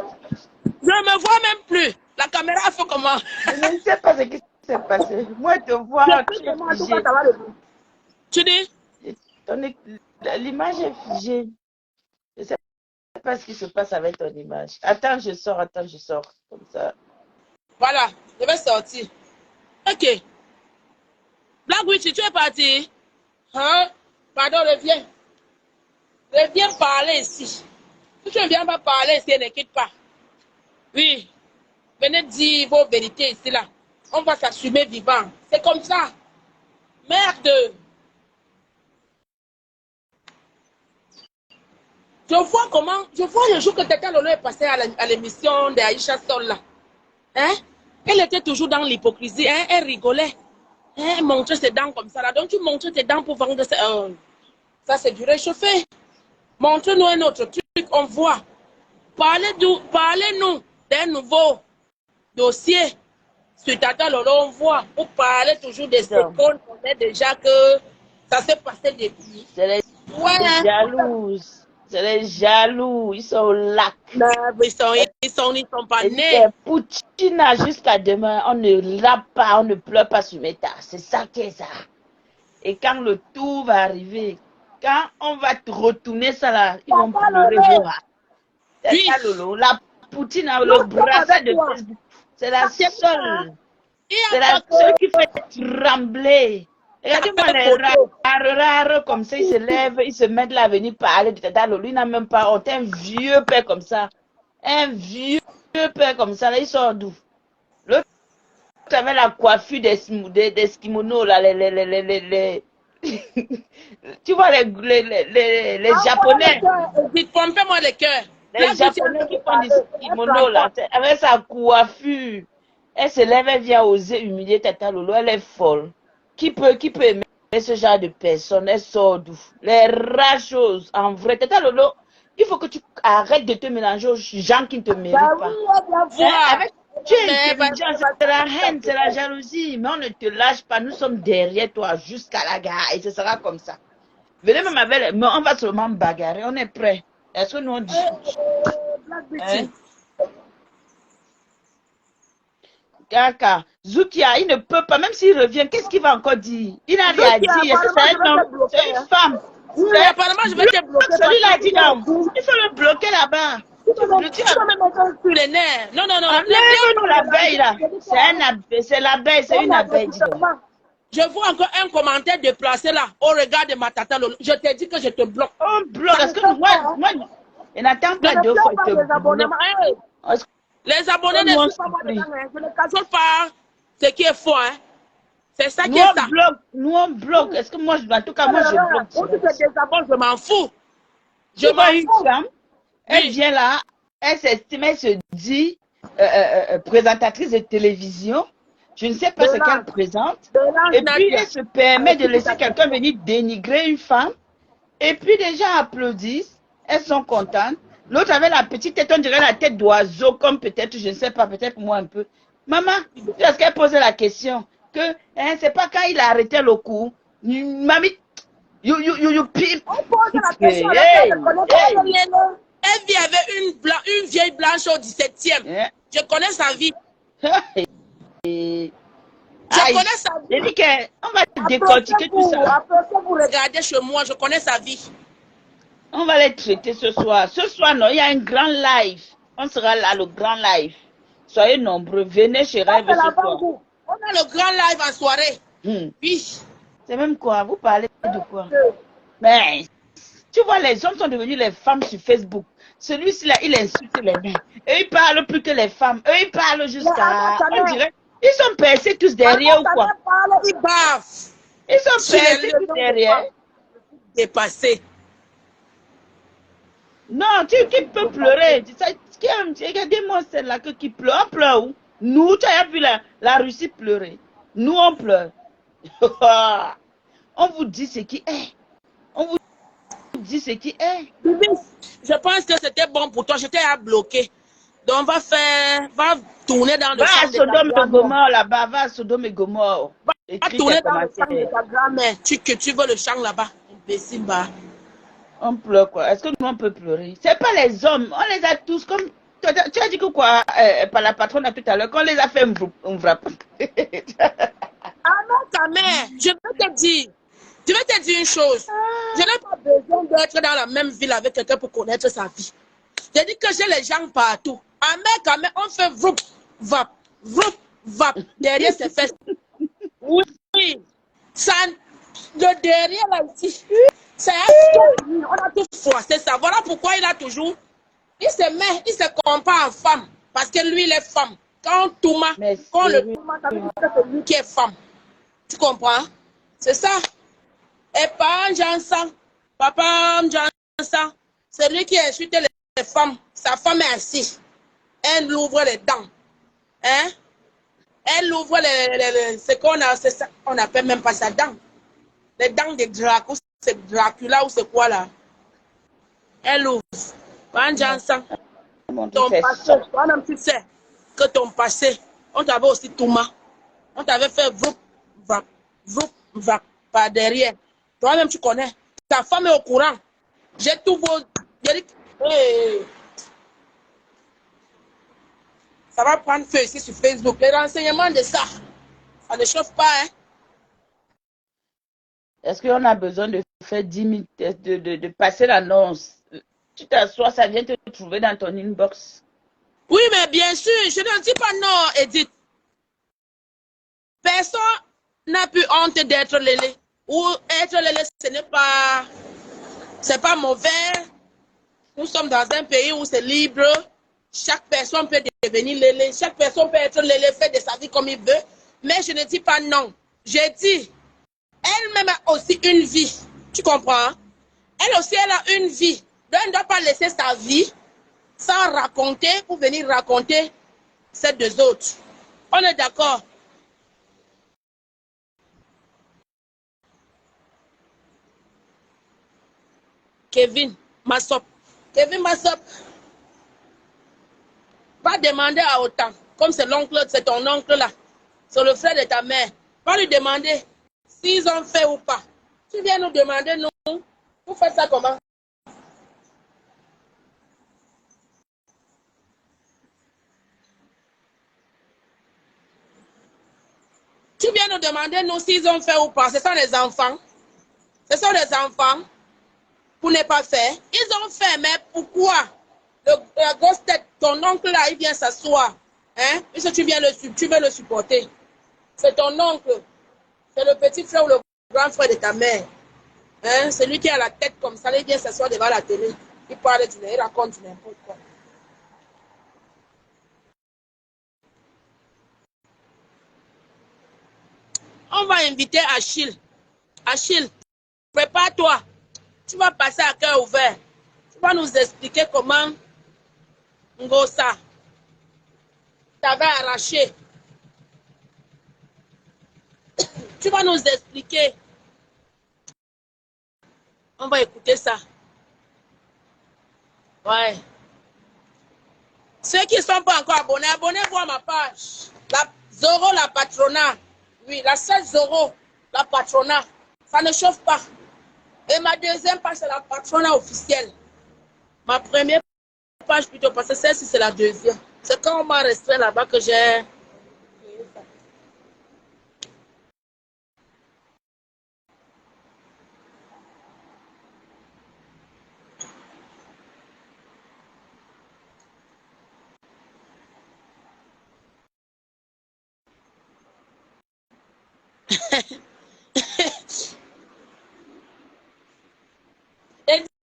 Je ne me vois même plus. La caméra fait comment? Je ne sais pas ce qui s'est passé. Moi, te vois, tu es figé. Tu dis? L'image est figée. Je ne sais pas ce qui se passe avec ton image. Attends, je sors. Comme ça. Voilà, je vais sortir. Ok. Black Witch, tu es parti? Hein? Pardon, reviens. Reviens parler ici. Si tu ne viens pas parler ici, ne quitte pas. Oui. Venez dire vos vérités ici, là. On va s'assumer vivant. C'est comme ça. Merde. Je vois le jour que Tata Lolo est passé à l'émission de Aïcha Sol, là. Hein? Elle était toujours dans l'hypocrisie. Hein? Elle rigolait. Hein? Elle montrait ses dents comme ça. Là. Donc tu montres tes dents pour vendre. Ça, c'est du réchauffé. Montre-nous un autre truc, on voit. Parlez-nous d'un nouveau dossier sur Tata Lolo, on voit. Vous parlez toujours de ce qu'on connaît déjà que ça s'est passé depuis. C'est les jalouses. C'est les jaloux. Ils sont au lac. Non, ils sont pas nés. Poutine jusqu'à demain. On ne rappe pas, on ne pleure pas sur mes tasses. C'est ça qui est ça. Et quand le tour va arriver, quand on va te retourner ça là, ils vont pleurer. Oui. La Poutine a le brassard de Facebook. C'est la seule. C'est la seule qui fait trembler. Regardez-moi les rares comme ça, ils se lèvent, ils se mettent là à venir parler de Tata Lolo. Il n'a même pas honte. Un vieux père comme ça. Un vieux père comme ça, là, ils sont d'où? L'autre avait la coiffure des kimonos, là, tu vois, les Japonais. Pompez-moi le cœur. Les Japonais qui font des kimonos, là, avec sa coiffure. Elle se lève, elle vient oser humilier Tata Lolo, elle est folle. Qui peut aimer ce genre de personnes? Elle sort d'où? Les rares choses, en vrai. Tata Lolo, il faut que tu arrêtes de te mélanger aux gens qui ne te méritent pas. Tu es intelligent, c'est la haine, c'est la jalousie. Mais on ne te lâche pas, nous sommes derrière toi jusqu'à la gare et ce sera comme ça. Venez même avec, mais on va seulement bagarrer, on est prêt. Est-ce que nous on dit? Kaka, Zukia, il ne peut pas, même s'il revient, qu'est-ce qu'il va encore dire? Il n'a rien dit, c'est un homme, c'est une femme. Apparemment, je vais te bloquer. Celui-là dit non, il faut le bloquer là-bas. Tu vas me mettre sur les nerfs. Non. Enlève-nous l'abeille là. C'est l'abeille, c'est une abeille. Je vois encore un commentaire déplacé là, au regard de ma Tata Lolo. Je t'ai dit que je te bloque. On bloque, parce que moi, je n'attends pas deux fois. Les abonnés ne sont pas moi dedans. Je ne cachole pas ce qui est faux. Hein. C'est ça qui est ça. Nous on bloque. Est-ce que moi, en tout cas, moi je bloque. Si tu te désabonnes, je m'en fous. Je vois une femme, elle vient là, elle s'estime, elle se dit présentatrice de télévision. Je ne sais pas ce qu'elle présente. Et puis, elle se permet de laisser quelqu'un venir dénigrer une femme. Et puis, les gens applaudissent. Elles sont contentes. L'autre avait la petite tête, on dirait la tête d'oiseau, comme peut-être, je ne sais pas, peut-être moi un peu. Maman, est-ce qu'elle posait la question que, hein, c'est pas quand il a arrêté le coup. Mamie, you pip. On pose la question. Elle vit avec une vieille blanche au 17e. Je connais sa vie. Je connais sa vie. J'ai dit qu'on va décortiquer tout ça. Après que vous regardez chez moi, je connais sa vie. On va les traiter ce soir. Ce soir, non, il y a un grand live. On sera là, le grand live. Soyez nombreux. Venez chez Rêve ce soir. On a le grand live en soirée. Oui. C'est même quoi? Vous parlez de quoi? Mais, tu vois, les hommes sont devenus les femmes sur Facebook. Celui-ci là, il insulte les mains. Eux, ils parlent plus que les femmes. Eux, ils parlent jusqu'à... On dirait... Ils sont percés tous derrière ou quoi? Ils bavent. Ils sont percés tous derrière. Dépassés. Non, qui peut pleurer? Regardez-moi celle-là qui pleure. On pleure où? Nous, tu as vu la Russie pleurer. Nous, on pleure. On vous dit ce qui est. On vous dit ce qui est. Je pense que c'était bon pour toi. J'étais à bloquer. Donc, va tourner dans le champ de ta grand-mère. Va à Sodome et Gomorre là-bas. Va à Sodome et Gomorre. Va tourner dans le champ de ta grand-mère. Tu veux le champ là-bas. Imbécile, bah. On pleure quoi? Est-ce que nous on peut pleurer? C'est pas les hommes, on les a tous comme. Tu as dit que quoi par la patronne tout à l'heure, qu'on les a fait un frappe. Ah non, ta mère, je vais te dire une chose. Je n'ai pas besoin d'être dans la même ville avec quelqu'un pour connaître sa vie. J'ai dit que j'ai les gens partout. À mer, on fait vroup, vap, derrière ses fesses. Oui, ça, le derrière là ici. On a tout froissé ça. Voilà pourquoi il a toujours. Il se compare en femme. Parce que lui, il est femme. Quand Touma, quand le Touma, c'est lui qui est femme. Tu comprends? C'est ça. Et pas un Jansan. Papa Jansan. C'est lui qui a insulté les femmes. Sa femme est assise. Elle ouvre les dents. Hein? Elle ouvre ce qu'on a, ça, on appelle même pas ça dents. Les dents de Dracula, c'est Dracula ou c'est quoi là? Elle ouvre. Ton passé, toi-même tu sais que ton passé, on t'avait aussi Touma. On t'avait fait vroup, par derrière. Toi-même tu connais. Ta femme est au courant. J'ai tout beau. Hey. Ça va prendre feu ici sur Facebook. Les renseignements de ça, ça ne chauffe pas, hein? Est-ce qu'on a besoin de faire 10 minutes, de passer l'annonce? Tu t'assois, ça vient te trouver dans ton inbox. Oui, mais bien sûr, je ne dis pas non, Edith. Personne n'a plus honte d'être lélé. Ou être lélé, ce n'est pas... C'est pas mauvais. Nous sommes dans un pays où c'est libre. Chaque personne peut devenir lélé. Chaque personne peut être lélé, faire de sa vie comme il veut. Mais je ne dis pas non. J'ai dit, elle-même a aussi une vie. Tu comprends? Elle aussi, elle a une vie. Donc, elle ne doit pas laisser sa vie sans raconter pour venir raconter celle des autres. On est d'accord? Kevin Massop. Kevin Massop. Va demander à autant. Comme c'est l'oncle, c'est ton oncle là. C'est le frère de ta mère. Va lui demander s'ils ont fait ou pas. Tu viens nous demander, nous. Vous faites ça comment? Tu viens nous demander, nous, s'ils ont fait ou pas. Ce sont les enfants. Ce sont les enfants pour ne pas faire. Ils ont fait, mais pourquoi? La grosse tête, ton oncle là, il vient s'asseoir. Hein? Puisque tu veux le supporter. C'est ton oncle. C'est le petit frère ou le grand frère de ta mère. Hein? Celui qui a la tête comme ça, il vient s'asseoir devant la télé. Il parle, il raconte n'importe quoi. On va inviter Achille. Achille, prépare-toi. Tu vas passer à cœur ouvert. Tu vas nous expliquer comment Ngosa t'avait arraché. Tu vas nous expliquer. On va écouter ça. Ouais. Ceux qui ne sont pas encore abonnés, abonnez-vous à ma page. La Zoro, la patronat. Oui, la seule Zoro, la patronat. Ça ne chauffe pas. Et ma deuxième page, c'est la patronat officielle. Ma première page plutôt, parce que celle-ci, c'est la deuxième. C'est quand on m'a restreint là-bas que j'ai...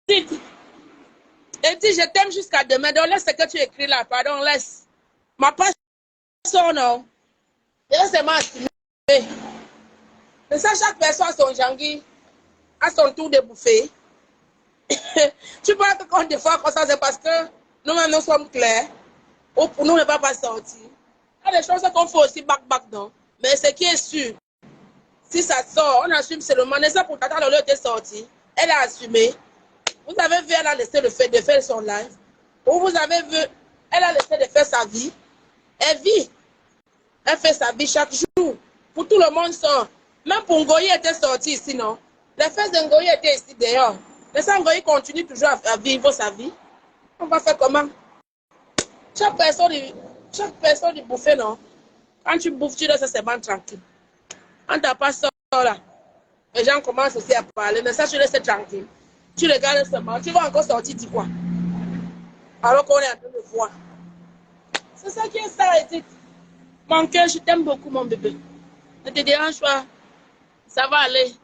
Edith, Edith, je t'aime jusqu'à demain. Donc laisse ce que tu écris là, pardon, laisse. Ma page son nom. Laisse-moi assumer. Mais ça, chaque personne a son jangui, a son tour de bouffer. Tu vois que quand des fois comme ça, c'est parce que nous-mêmes nous sommes clairs. Ou pour nous ne va pas sortir. Il y a des choses qu'on fait aussi back, non. Mais ce qui est sûr, si ça sort, on assume seulement. Mais ça pour Tata Lolo était sorti. Elle a assumé. Vous avez vu, elle a laissé le fait de faire son live. Ou vous avez vu, elle a laissé de faire sa vie. Elle vit. Elle fait sa vie chaque jour. Pour tout le monde sort. Même pour Ngoyi était sorti ici, non? Les fesses de Ngoyi étaient ici dehors. Mais ça, Ngoyi continue toujours à vivre sa vie. On va faire comment? Chaque personne du bouffer, non? Quand tu bouffes, tu laisses seulement tranquille. Quand t'as pas ça, là, les gens commencent aussi à parler, mais ça, tu laisses tranquille. Tu regardes seulement. Tu vas encore sortir, dis quoi? Alors qu'on est en train de voir. C'est ça qui est ça, Edith. Mon cœur, je t'aime beaucoup, mon bébé. Ne te dérange pas. Ça va aller.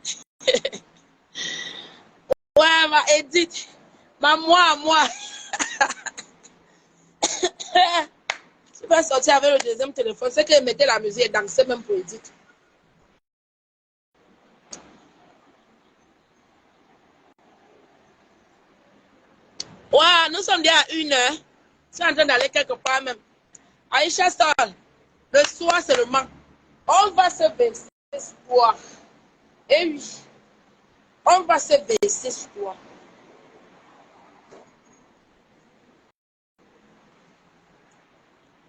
Ouais, ma Edith. Ma moi. Tu vas sortir avec le deuxième téléphone. C'est qu'elle mettait la musique et dansait même pour Edith. Ouais, nous sommes déjà à 1 heure. Je suis en train d'aller quelque part même. Aïcha Sol, Le soir seulement. On va se baisser sur toi. Et oui, on va se baisser sur toi.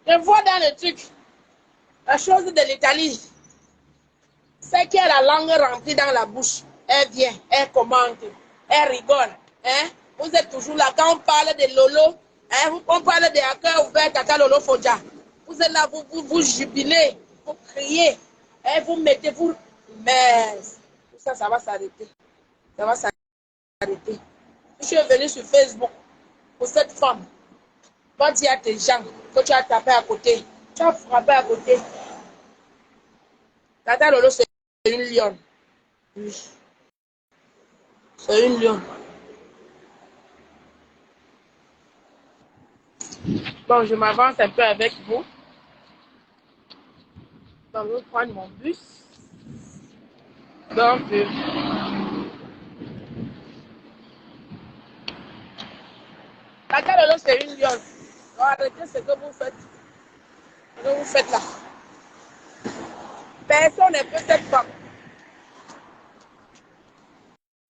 Je vois dans le truc, la chose de l'Italie, c'est qu'elle a la langue remplie dans la bouche. Elle vient, elle commente, elle rigole. Hein? Vous êtes toujours là. Quand on parle de Lolo, hein, on parle de à cœur ouvert, Tata Lolo Fodja. Vous êtes là, vous jubilez, vous criez, hein, vous mettez, vous... Mais tout ça, ça va s'arrêter. Ça va s'arrêter. Je suis venu sur Facebook pour cette femme. Va dire à tes gens que tu as tapé à côté. Tu as frappé à côté. Tata Lolo, c'est une lionne. Oui. C'est une lionne. Bon, je m'avance un peu avec vous. Donc, je vais prendre mon bus. Donc, Tata Lolo, c'est une lionne. Donc, arrêtez ce que vous faites. Ce que vous faites là. Personne ne peut être femme.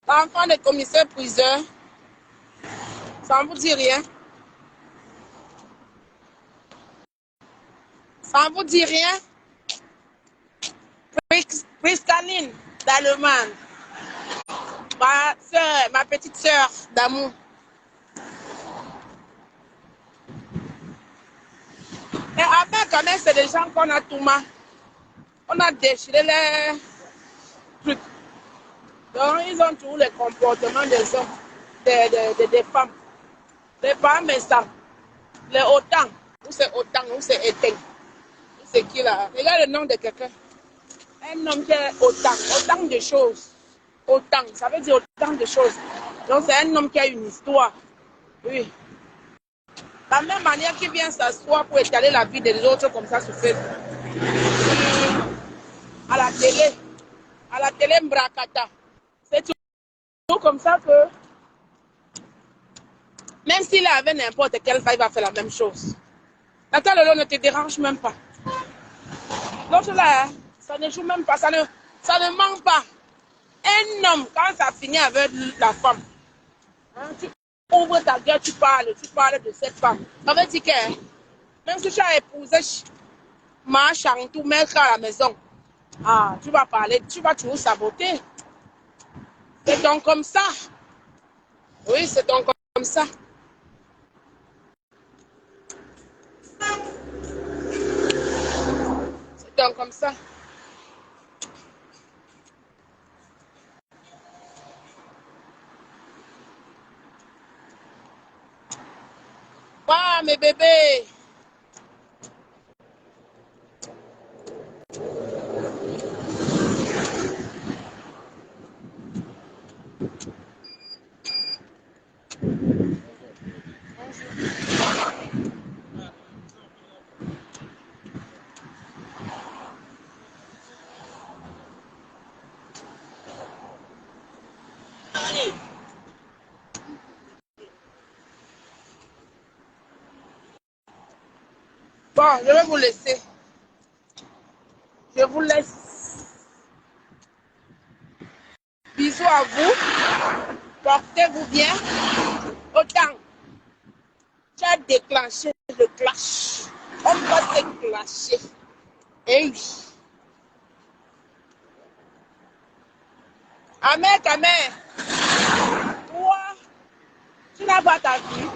L'enfant de commissaire priseur, ça ne vous dit rien. Ça ne vous dit rien. Priscaline d'Allemagne. Ma soeur, ma petite soeur d'amour. Et après, quand même, c'est des gens qu'on a tout mal. On a déchiré les trucs. Donc, ils ont tous les comportements des hommes, des femmes. Les femmes, mais ça. Les autant. Ou c'est autant, ou c'est éteint. C'est qui là? Regarde le nom de quelqu'un. Un homme qui est autant. Autant de choses. Autant. Ça veut dire autant de choses. Donc, c'est un homme qui a une histoire. Oui. La même manière qu'il vient s'asseoir pour étaler la vie des autres comme ça sur Facebook. À la télé. À la télé Mbrakata. C'est tout comme ça que même s'il avait n'importe quelle femme, il va faire la même chose. Tata Lolo ne te dérange même pas. L'autre là, ça ne joue même pas, ça ne manque pas. Un homme, quand ça finit avec la femme, hein, tu ouvres ta gueule, tu parles de cette femme. Ça veut dire que même si tu as épousé ma chantou, mettre à la maison, ah, tu vas parler, tu vas toujours saboter. C'est donc comme ça. Oui, c'est donc comme ça. C'est donc comme ça. Ah, mes bébés. Bon, je vais vous laisser. Je vous laisse. Bisous à vous. Portez-vous bien. Autant. Tu as déclenché le clash. On va se clasher. Eh oui. Amen, amen. Toi, tu n'as pas ta vie.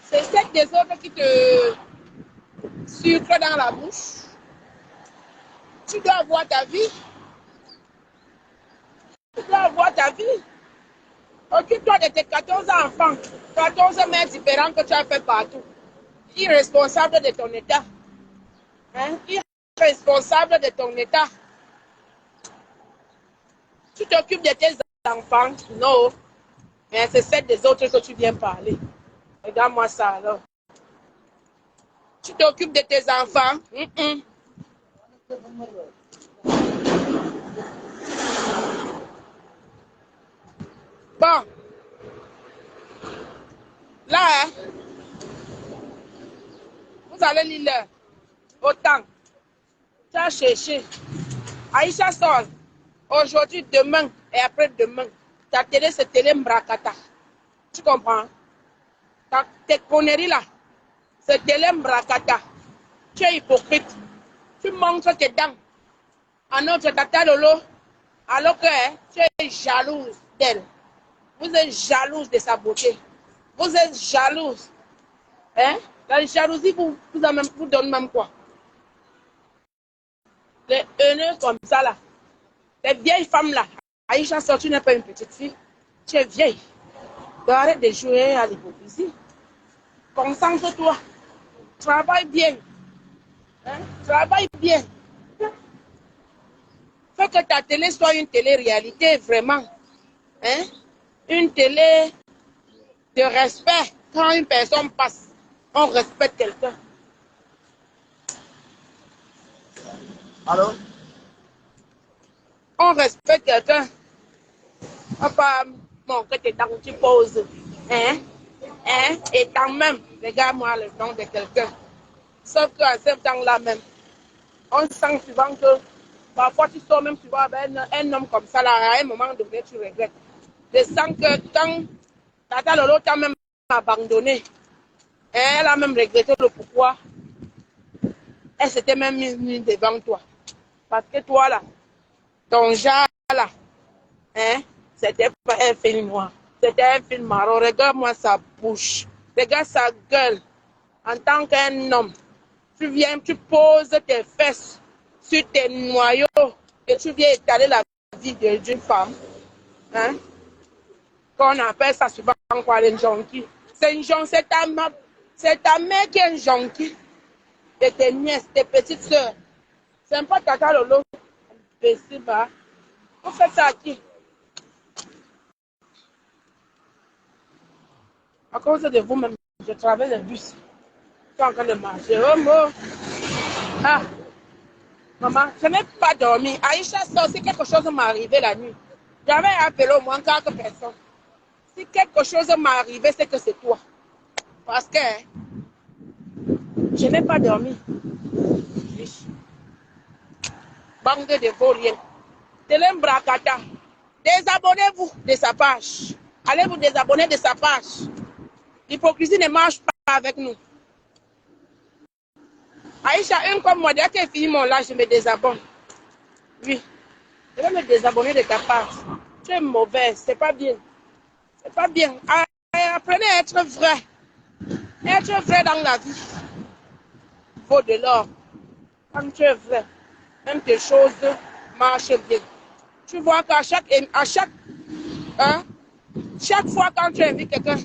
C'est celle des autres qui te sucre dans la bouche. Tu dois avoir ta vie. Tu dois avoir ta vie. Occupe-toi de tes 14 enfants. 14 mères différents que tu as fait partout. Irresponsable de ton état. Hein? Irresponsable de ton état. Tu t'occupes de tes enfants. Non. Mais c'est celle des autres que tu viens parler. Regarde-moi ça alors. Tu t'occupes de tes enfants. Bon. Là, hein, vous allez lire l'heure. Autant. Tu as cherché. Aïcha sort. Aujourd'hui, demain et après-demain. Ta télé, c'est télé Mbrakata. Tu comprends? Tes conneries là, c'est télé Mbrakata. Tu es hypocrite. Tu montres tes dents à notre tata Lolo, alors que tu es jalouse d'elle. Vous êtes jalouse de sa beauté. Vous êtes jalouse. Hein? La jalousie vous donne même quoi? Les haineux comme ça là. Les vieilles femmes là. Aïcha, tu n'es pas une petite fille. Tu es vieille. Donc arrête de jouer à l'hypocrisie. Concentre-toi. Travaille bien. Hein? Travaille bien. Fais que ta télé soit une télé-réalité vraiment. Hein? Une télé de respect. Quand une personne passe, on respecte quelqu'un. Allô? On respecte quelqu'un. Papa, mon que tes dents, tu poses. Hein? Hein? Et quand même, regarde-moi le nom de quelqu'un. Sauf qu'à ce temps-là même, on sent souvent que parfois tu sors même souvent avec un homme comme ça, là, à un moment donné, tu regrettes. Je sens que quand Tata Lolo t'a même abandonné, elle a même regretté le pourquoi elle s'était même mise devant toi. Parce que toi, là, ton genre, là, hein, c'était pas un film noir, c'était un film marron. Regarde-moi sa bouche, regarde sa gueule. En tant qu'un homme, tu viens, tu poses tes fesses sur tes noyaux et tu viens étaler la vie d'une femme. Hein? Qu'on appelle ça souvent quoi, les jonquilles. C'est une jonquille, c'est ta mère qui est une jonquille. Et tes nièces, tes petites soeurs. C'est pas Tata Lolo. On fait ça à qui? À cause de vous-même, je traverse le bus. Je suis en train de marcher. Oh, mon. Ah, maman, je n'ai pas dormi. Aïcha sort, si quelque chose m'est arrivé la nuit. J'avais appelé au moins 4 personnes. Si quelque chose m'est arrivé, c'est que c'est toi. Parce que je n'ai pas dormi. Bande de vauriens. Télém Brakata. Désabonnez-vous de sa page. Allez vous désabonner de sa page. L'hypocrisie ne marche pas avec nous. Aïcha, une comme moi, dès qu'elle finit mon live, je me désabonne. Oui. Je vais me désabonner de ta page. Tu es mauvaise, c'est pas bien. C'est pas bien. Apprenez à être vrai. Être vrai dans la vie vaut de l'or. Quand tu es vrai, même tes choses marchent bien. Tu vois qu'à chaque fois quand tu invites quelqu'un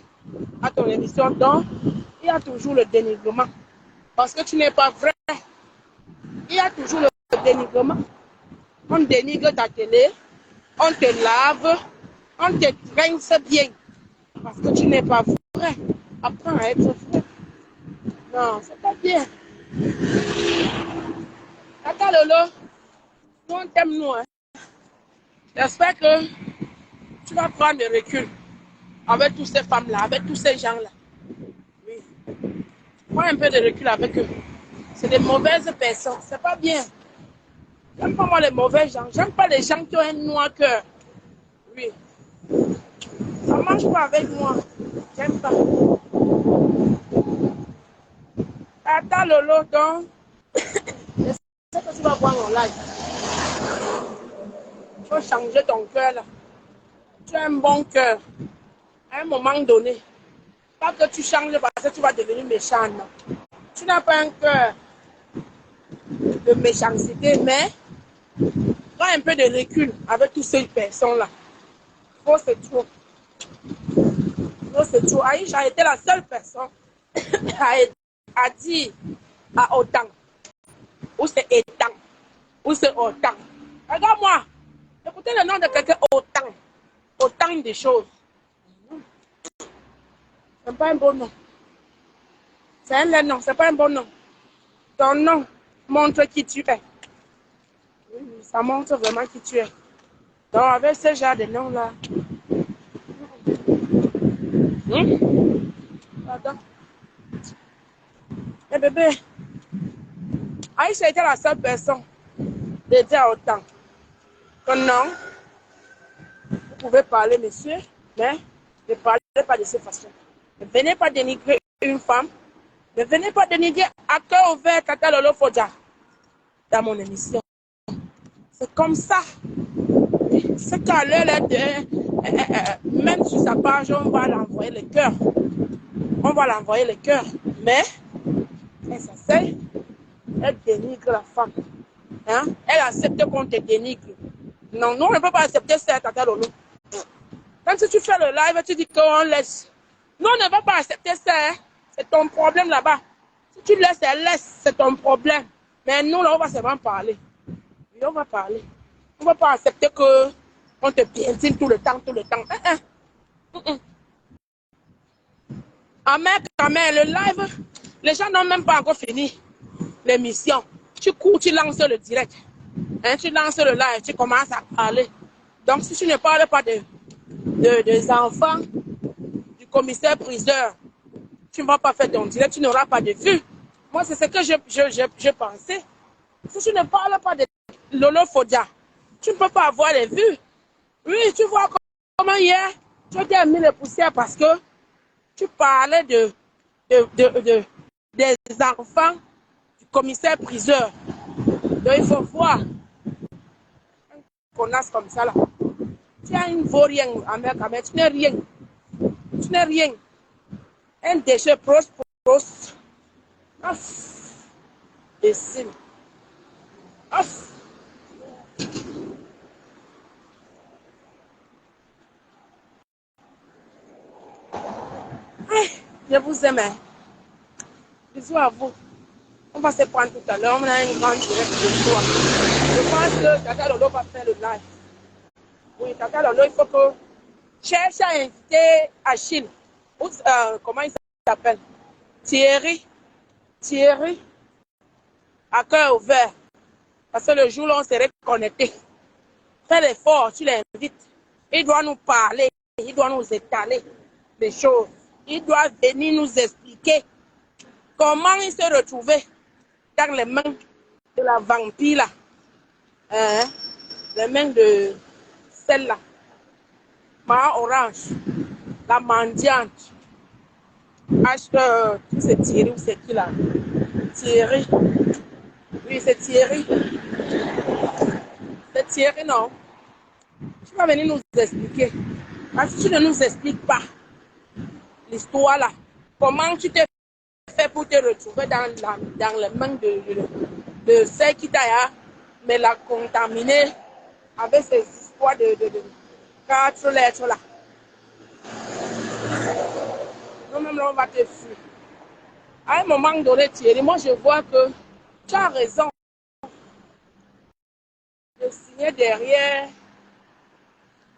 à ton émission, donc, il y a toujours le dénigrement. Parce que tu n'es pas vrai. Il y a toujours le dénigrement. On dénigre ta télé, on te lave, on te rince bien. Parce que tu n'es pas vrai. Apprends à être vrai. Non, c'est pas bien. Tata Lolo, nous on t'aime nous. Hein. J'espère que tu vas prendre le recul avec toutes ces femmes-là, avec tous ces gens-là. Oui. Prends un peu de recul avec eux. C'est des mauvaises personnes. C'est pas bien. J'aime pas moi les mauvais gens. J'aime pas les gens qui ont un noir cœur. Oui. Ça marche pas avec moi. J'aime pas. Attends Lolo, donc. Je sais que tu vas voir mon live. Il faut changer ton cœur là. Tu as un bon cœur. À un moment donné. Pas que tu changes parce que tu vas devenir méchant. Non. Tu n'as pas un cœur de méchanceté, mais prends un peu de recul avec toutes ces personnes-là. Faut c'est trop. Faut c'est trop. Aïcha a été la seule personne à dire à autant. Ou c'est étant. Ou c'est autant. Regarde-moi. Écoutez le nom de quelqu'un autant. Autant de choses. C'est pas un bon nom. C'est un nom, c'est pas un bon nom. Ton nom montre qui tu es. Oui, ça montre vraiment qui tu es. Donc avec ce genre de nom-là. Attends. Eh bébé. Aïcha était la seule personne de dire autant que non, vous pouvez parler, monsieur, mais ne parlez pas de cette façon. Ne venez pas dénigrer une femme. Ne venez pas dénigrer à cœur ouvert Tata Lolo Fodja dans mon émission. C'est comme ça. C'est qu'à l'heure de... même sur sa page, on va l'envoyer le cœur. On va l'envoyer le cœur. Mais, elle s'asseye, elle dénigre la femme. Hein? Elle accepte qu'on te dénigre. Non, nous, on ne peut pas accepter ça, Tata Lolo. Quand tu fais le live, tu dis qu'on laisse. Nous, on ne va pas accepter ça. Hein? C'est ton problème là-bas. Si tu laisses, elle laisse, c'est ton problème. Mais nous, là, on va seulement parler. Oui, on va parler. On ne va pas accepter qu'on te piétine tout le temps, tout le temps. Amen, le live, les gens n'ont même pas encore fini l'émission. Tu cours, tu lances le direct. Hein, tu lances le live, tu commences à parler. Donc, si tu ne parles pas des enfants du commissaire priseur, tu ne vas pas faire ton direct, tu n'auras pas de vues. Moi, c'est ce que je pensais. Si tu ne parles pas de Lolo Fodja, tu ne peux pas avoir les vues. Oui, tu vois comment hier, tu as mis les poussières parce que tu parlais des enfants du commissaire priseur. Donc, il faut voir un connasse comme ça là. Tu as une vaurien, tu n'es rien. Tu n'es rien. Un déchet proche. Imbécile. Je vous aime. Bisous à vous. On va se prendre tout à l'heure. On a une grande direct de soir. Je pense que Tata Lolo va faire le live. Oui, Tata Lolo, il faut que cherche à inviter Achille. Comment il s'appelle? Thierry, à cœur ouvert. Parce que le jour où on serait connecté, fais l'effort, tu l'invites. Il doit nous parler, il doit nous étaler des choses. Il doit venir nous expliquer comment il s'est retrouvé dans les mains de la vampire là. Hein? Les mains de celle-là. Ma orange, la mendiante. C'est Thierry ou c'est qui là? Thierry. Oui, c'est Thierry. C'est Thierry, non? Tu vas venir nous expliquer. Parce que tu ne nous expliques pas l'histoire là. Comment tu t'es fait pour te retrouver dans les mains de celle qui t'a mais l'a contaminé avec ces histoires de 4 lettres là. Nous-mêmes là, on va te fuir. À un moment donné, Thierry, moi je vois que tu as raison de signer derrière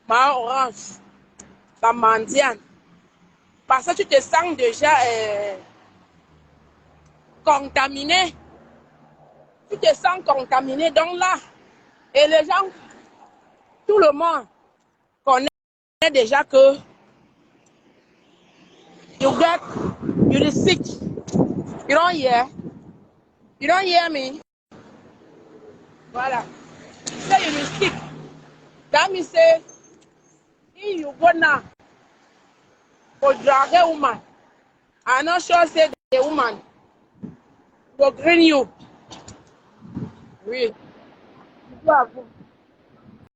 ma orange, la mendiane. Parce que tu te sens déjà contaminé. Tu te sens contaminé. Donc là, et les gens, tout le monde connaît déjà que you're sick. You don't hear? You don't hear me? Voilà. Say you're sick. That means say, if you go now for drag a woman, I'm not sure say the woman will green you. Oui.